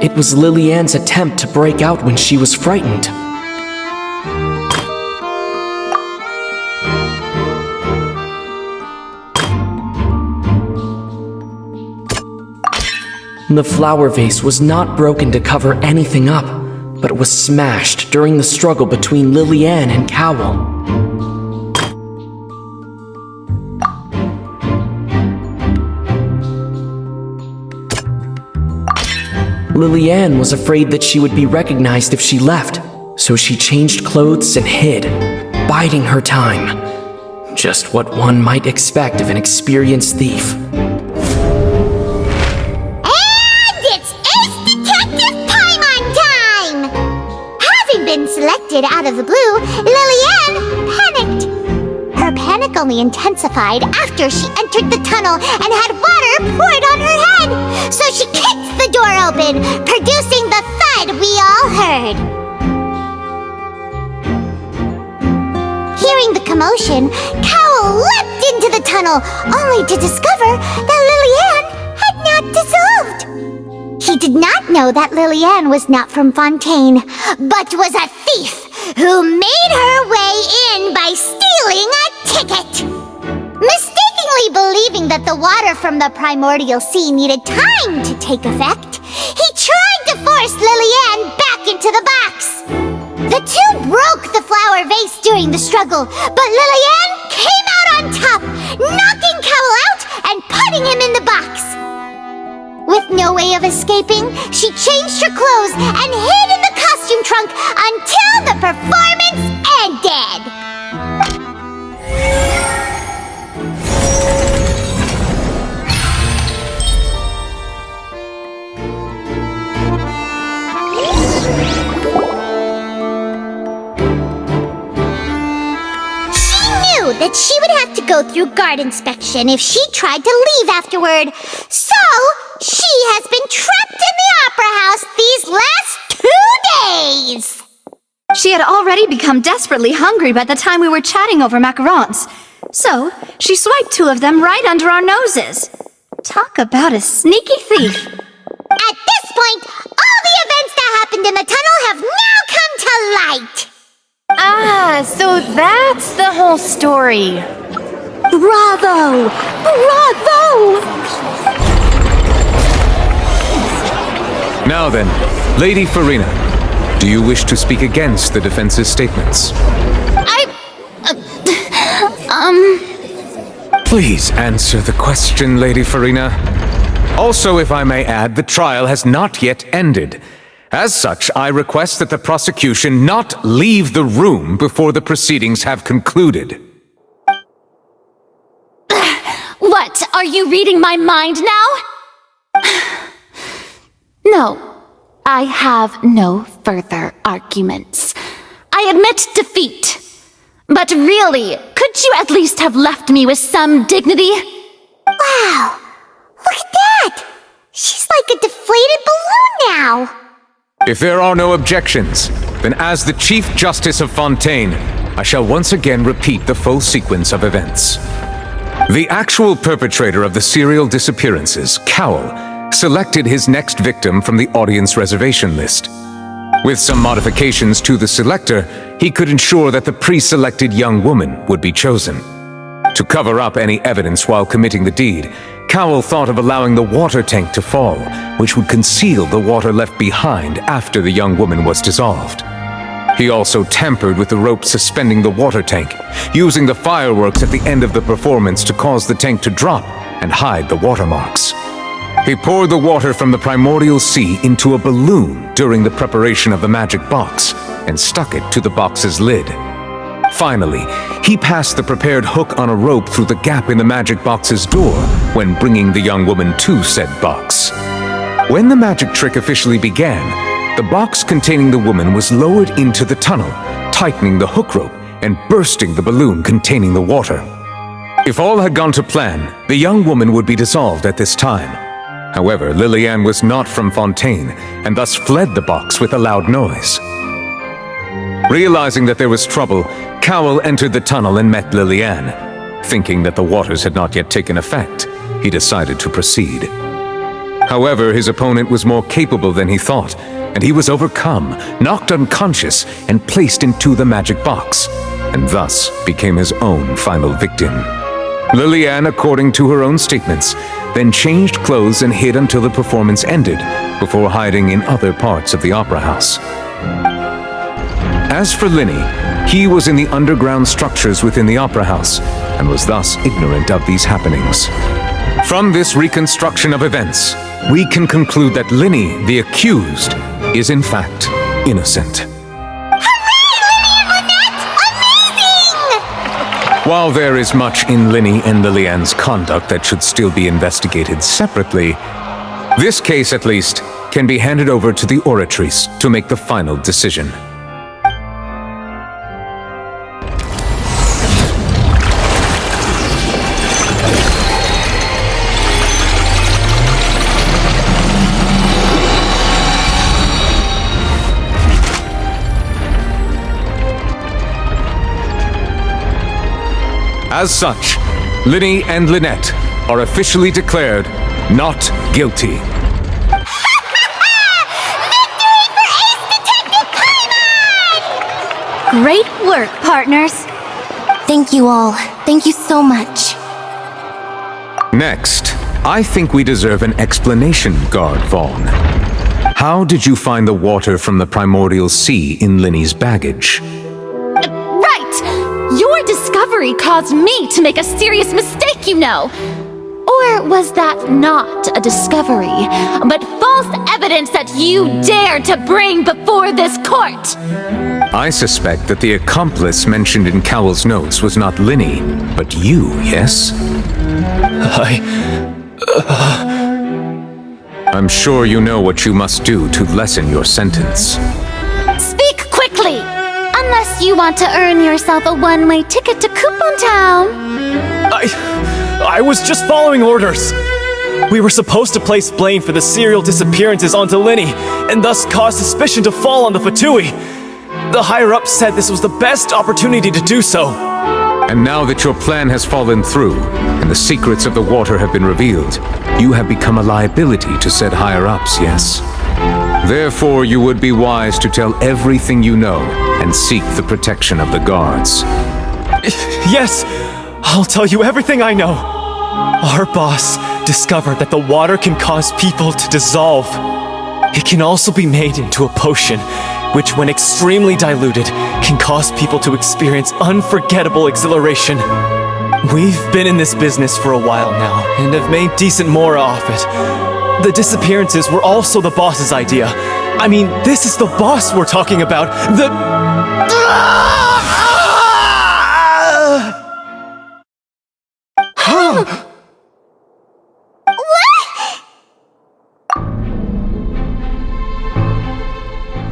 It was Lily-Ann's attempt to break out when she was frightened. The flower vase was not broken to cover anything up, but it was smashed during the struggle between Lily-Ann and Cowell. Lily-Ann was afraid that she would be recognized if she left, so she changed clothes and hid, biding her time. Just what one might expect of an experienced thief. And it's Ace Detective Paimon time! Having been selected out of the blue, Lillian panicked. Her panic only intensified after she entered the tunnel and had water poured on her head. So she kicked the door open, producing the thud we all heard. Hearing the commotion, Cowell leapt into the tunnel, only to discover that Lillian had not dissolved. He did not know that Lillian was not from Fontaine, but was a thief who made her way in by stealing a ticket. Mistakenly believing that the water from the primordial sea needed time to take effect, he tried to force Lillian back into the box. The two broke the flower vase during the struggle, but Lillian came out on top, knocking Cowell out and putting him in the box. With no way of escaping, she changed her clothes and hid in the costume trunk until the performance ended. That she would have to go through guard inspection if she tried to leave afterward. So, she has been trapped in the Opera House these last 2 days. She had already become desperately hungry by the time we were chatting over macarons. So, she swiped 2 of them right under our noses. Talk about a sneaky thief. At this point, all the events that happened in the tunnel have now come to light. Ah, so that's the whole story. Bravo! Bravo! Now then, Lady Farina, do you wish to speak against the defense's statements? Please answer the question, Lady Farina. Also, if I may add, the trial has not yet ended. As such, I request that the prosecution not leave the room before the proceedings have concluded. What? Are you reading my mind now? No, I have no further arguments. I admit defeat. But really, could you at least have left me with some dignity? Wow, look at that! She's like a deflated balloon now. If there are no objections, then as the Chief Justice of Fontaine, I shall once again repeat the full sequence of events. The actual perpetrator of the serial disappearances, Cowell, selected his next victim from the audience reservation list. With some modifications to the selector, he could ensure that the pre-selected young woman would be chosen. To cover up any evidence while committing the deed, Cowell thought of allowing the water tank to fall, which would conceal the water left behind after the young woman was dissolved. He also tampered with the rope suspending the water tank, using the fireworks at the end of the performance to cause the tank to drop and hide the watermarks. He poured the water from the primordial sea into a balloon during the preparation of the magic box and stuck it to the box's lid. Finally, he passed the prepared hook on a rope through the gap in the magic box's door when bringing the young woman to said box. When the magic trick officially began, the box containing the woman was lowered into the tunnel, tightening the hook rope and bursting the balloon containing the water. If all had gone to plan, the young woman would be dissolved at this time. However, Lillian was not from Fontaine and thus fled the box with a loud noise. Realizing that there was trouble, Cowell entered the tunnel and met Lillian. Thinking that the waters had not yet taken effect, he decided to proceed. However, his opponent was more capable than he thought, and he was overcome, knocked unconscious, and placed into the magic box, and thus became his own final victim. Lillian, according to her own statements, then changed clothes and hid until the performance ended, before hiding in other parts of the opera house. As for Linny, he was in the underground structures within the opera house, and was thus ignorant of these happenings. From this reconstruction of events, we can conclude that Linny, the accused, is in fact innocent. While there is much in Linny and Lillian's conduct that should still be investigated separately, this case at least can be handed over to the Oratrice to make the final decision. As such, Linny and Lynette are officially declared not guilty. Victory for Ace Detective Paimon! Great work, partners. Thank you all. Thank you so much. Next, I think we deserve an explanation, Guard Vaughn. How did you find the water from the primordial sea in Linny's baggage? Right! Your discovery caused me to make a serious mistake, you know. Or was that not a discovery, but false evidence that you dared to bring before this court? I suspect that the accomplice mentioned in Cowell's notes was not Linny, but you, yes? I'm sure you know what you must do to lessen your sentence. Speak quickly! Unless you want to earn yourself a one-way ticket to Coupon Town. I was just following orders. We were supposed to place blame for the serial disappearances onto Linny, and thus cause suspicion to fall on the Fatui. The higher-ups said this was the best opportunity to do so. And now that your plan has fallen through, and the secrets of the water have been revealed, you have become a liability to said higher-ups, yes? Therefore, you would be wise to tell everything you know, and seek the protection of the guards. Yes, I'll tell you everything I know. Our boss discovered that the water can cause people to dissolve. It can also be made into a potion, which when extremely diluted, can cause people to experience unforgettable exhilaration. We've been in this business for a while now, and have made decent more off it. The disappearances were also the boss's idea. I mean, this is the boss we're talking about.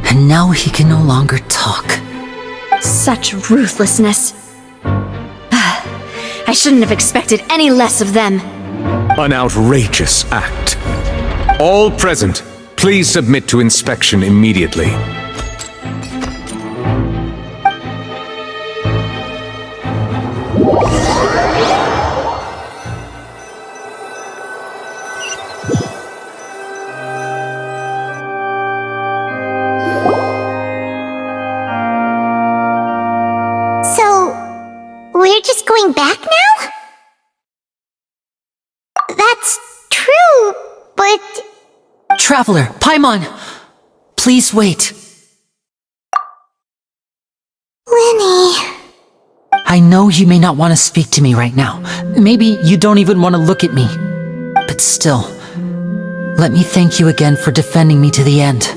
And now he can no longer talk. Such ruthlessness. I shouldn't have expected any less of them. An outrageous act. All present, please submit to inspection immediately. We're just going back now? That's true, but... Traveler, Paimon! Please wait. Linny... I know you may not want to speak to me right now. Maybe you don't even want to look at me. But still, let me thank you again for defending me to the end,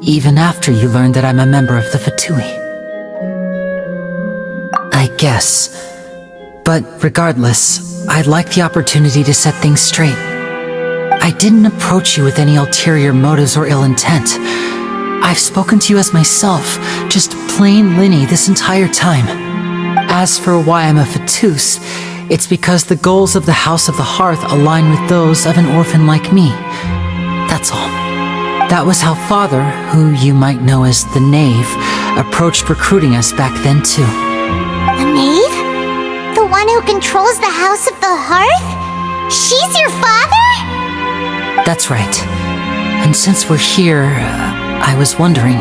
even after you learned that I'm a member of the Fatui. I guess. But regardless, I'd like the opportunity to set things straight. I didn't approach you with any ulterior motives or ill intent. I've spoken to you as myself, just plain Linny this entire time. As for why I'm a Fatus, it's because the goals of the House of the Hearth align with those of an orphan like me. That's all. That was how Father, who you might know as the Knave, approached recruiting us back then too. The Knave? The one who controls the House of the Hearth? She's your father? That's right. And since we're here, I was wondering,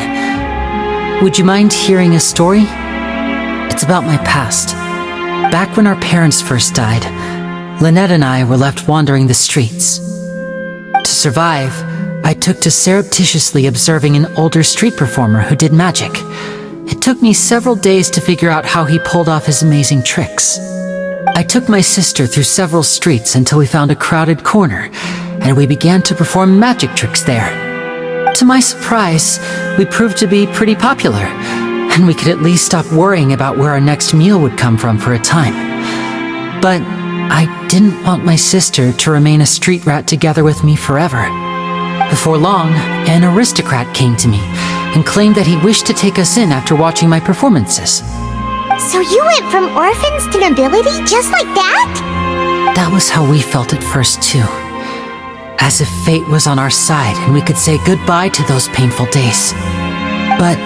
would you mind hearing a story? It's about my past. Back when our parents first died, Lynette and I were left wandering the streets. To survive, I took to surreptitiously observing an older street performer who did magic. It took me several days to figure out how he pulled off his amazing tricks. I took my sister through several streets until we found a crowded corner, and we began to perform magic tricks there. To my surprise, we proved to be pretty popular, and we could at least stop worrying about where our next meal would come from for a time. But I didn't want my sister to remain a street rat together with me forever. Before long, an aristocrat came to me and claimed that he wished to take us in after watching my performances. So you went from orphans to nobility just like that? That was how we felt at first too. As if fate was on our side and we could say goodbye to those painful days. But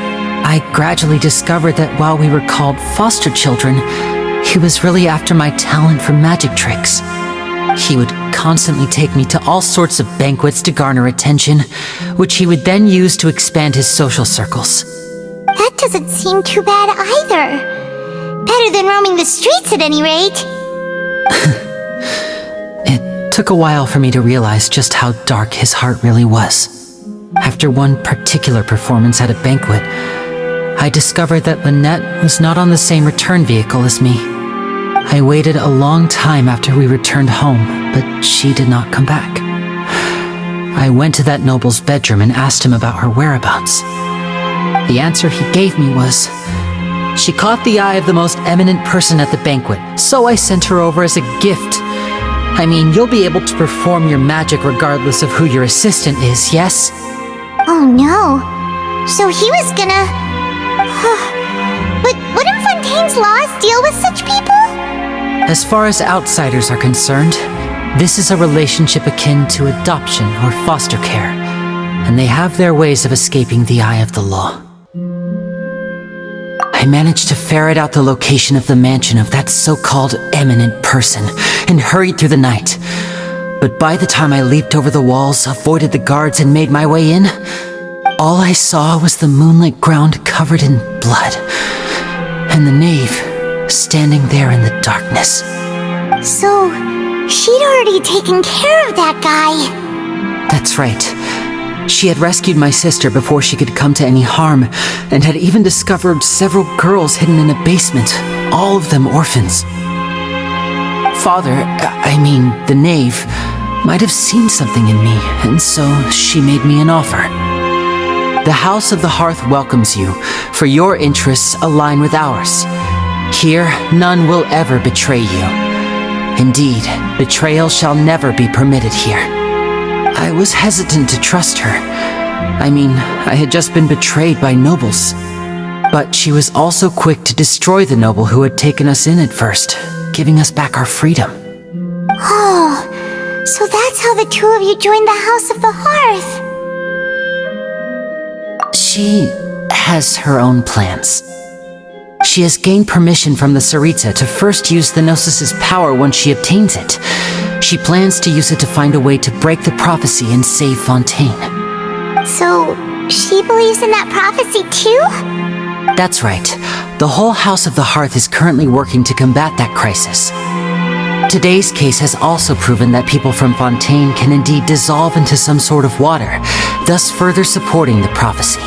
I gradually discovered that while we were called foster children, He was really after my talent for magic tricks. He would constantly take me to all sorts of banquets to garner attention, which he would then use to expand his social circles. That doesn't seem too bad either. Better than roaming the streets at any rate. It took a while for me to realize just how dark his heart really was. After one particular performance at a banquet, I discovered that Lynette was not on the same return vehicle as me. I waited a long time after we returned home, but she did not come back. I went to that noble's bedroom and asked him about her whereabouts. The answer he gave me was, she caught the eye of the most eminent person at the banquet, so I sent her over as a gift. I mean, you'll be able to perform your magic regardless of who your assistant is, yes? Oh no. So he was gonna... But wouldn't Fontaine's laws deal with such people? As far as outsiders are concerned, this is a relationship akin to adoption or foster care, and they have their ways of escaping the eye of the law. I managed to ferret out the location of the mansion of that so-called eminent person and hurried through the night. But by the time I leaped over the walls, avoided the guards, and made my way in, all I saw was the moonlit ground covered in blood, and the knave standing there in the darkness. So, she'd already taken care of that guy. That's right. She had rescued my sister before she could come to any harm, and had even discovered several girls hidden in a basement, all of them orphans. The knave, might have seen something in me, and so she made me an offer. The House of the Hearth welcomes you, for your interests align with ours. Here, none will ever betray you. Indeed, betrayal shall never be permitted here. I was hesitant to trust her. I had just been betrayed by nobles. But she was also quick to destroy the noble who had taken us in at first, giving us back our freedom. Oh, so that's how the two of you joined the House of the Hearth. She has her own plans. She has gained permission from the Tsaritsa to first use the Gnosis' power once she obtains it. She plans to use it to find a way to break the prophecy and save Fontaine. So, she believes in that prophecy too? That's right. The whole House of the Hearth is currently working to combat that crisis. Today's case has also proven that people from Fontaine can indeed dissolve into some sort of water, thus further supporting the prophecy.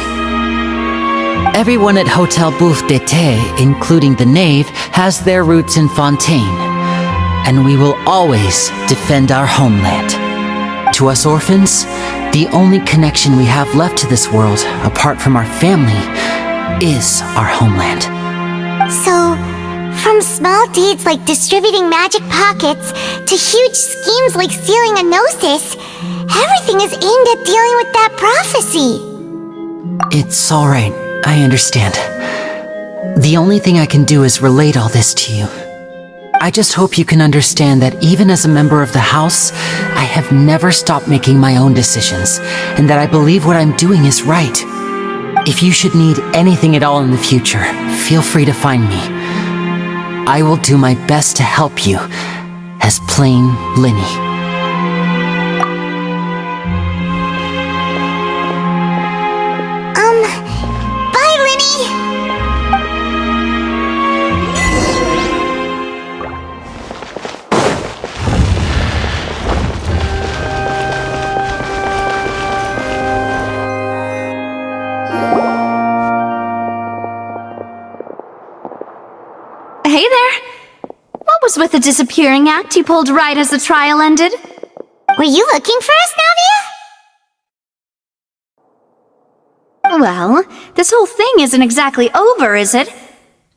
Everyone at Hotel Bouffe d'été, including the knave, has their roots in Fontaine, and we will always defend our homeland. To us orphans, the only connection we have left to this world, apart from our family, is our homeland. So, from small deeds like distributing magic pockets to huge schemes like stealing a Gnosis, everything is aimed at dealing with that prophecy. It's all right. I understand. The only thing I can do is relate all this to you. I just hope you can understand that even as a member of the House, I have never stopped making my own decisions, and that I believe what I'm doing is right. If you should need anything at all in the future, feel free to find me. I will do my best to help you, as plain Linny. Bye, Linny! Hey there! What was with the disappearing act you pulled right as the trial ended? Were you looking for us, Navia? Well, this whole thing isn't exactly over, is it?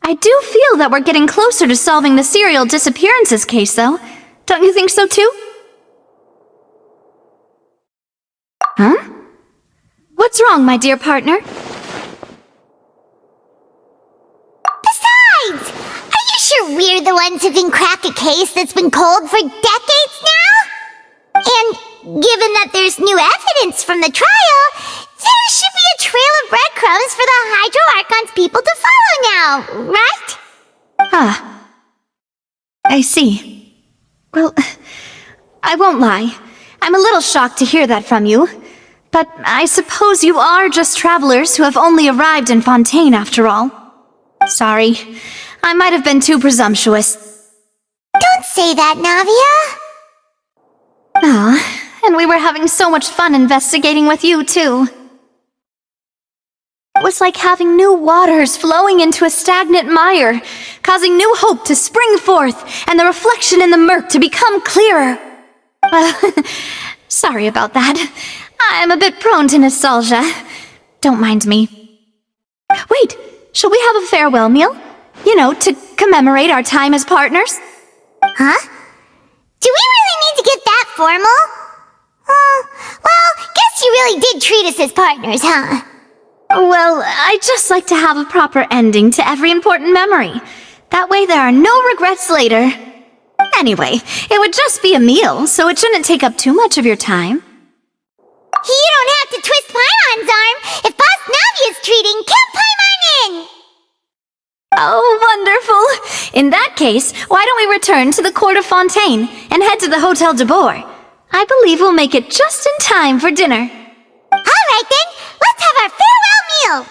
I do feel that we're getting closer to solving the serial disappearances case, though. Don't you think so, too? Huh? What's wrong, my dear partner? Besides, are you sure we're the ones who can crack a case that's been cold for decades now? And given that there's new evidence from the trial, there should be a trail of breadcrumbs for the Hydro Archon's people to follow now, right? Ah, I see. Well, I won't lie. I'm a little shocked to hear that from you. But I suppose you are just travelers who have only arrived in Fontaine after all. Sorry, I might have been too presumptuous. Don't say that, Navia. And we were having so much fun investigating with you, too. It was like having new waters flowing into a stagnant mire, causing new hope to spring forth, and the reflection in the murk to become clearer. Sorry about that. I'm a bit prone to nostalgia. Don't mind me. Wait, shall we have a farewell meal? You know, to commemorate our time as partners? Huh? Do we really need to get that formal? Well, guess you really did treat us as partners, huh? Well, I'd just like to have a proper ending to every important memory. That way there are no regrets later. Anyway, it would just be a meal, so it shouldn't take up too much of your time. You don't have to twist Paimon's arm. If Boss Navia's treating, count Paimon in! Oh, wonderful! In that case, why don't we return to the court of Fontaine and head to the Hotel de Boer? I believe we'll make it just in time for dinner. All right then, let's have our farewell meal!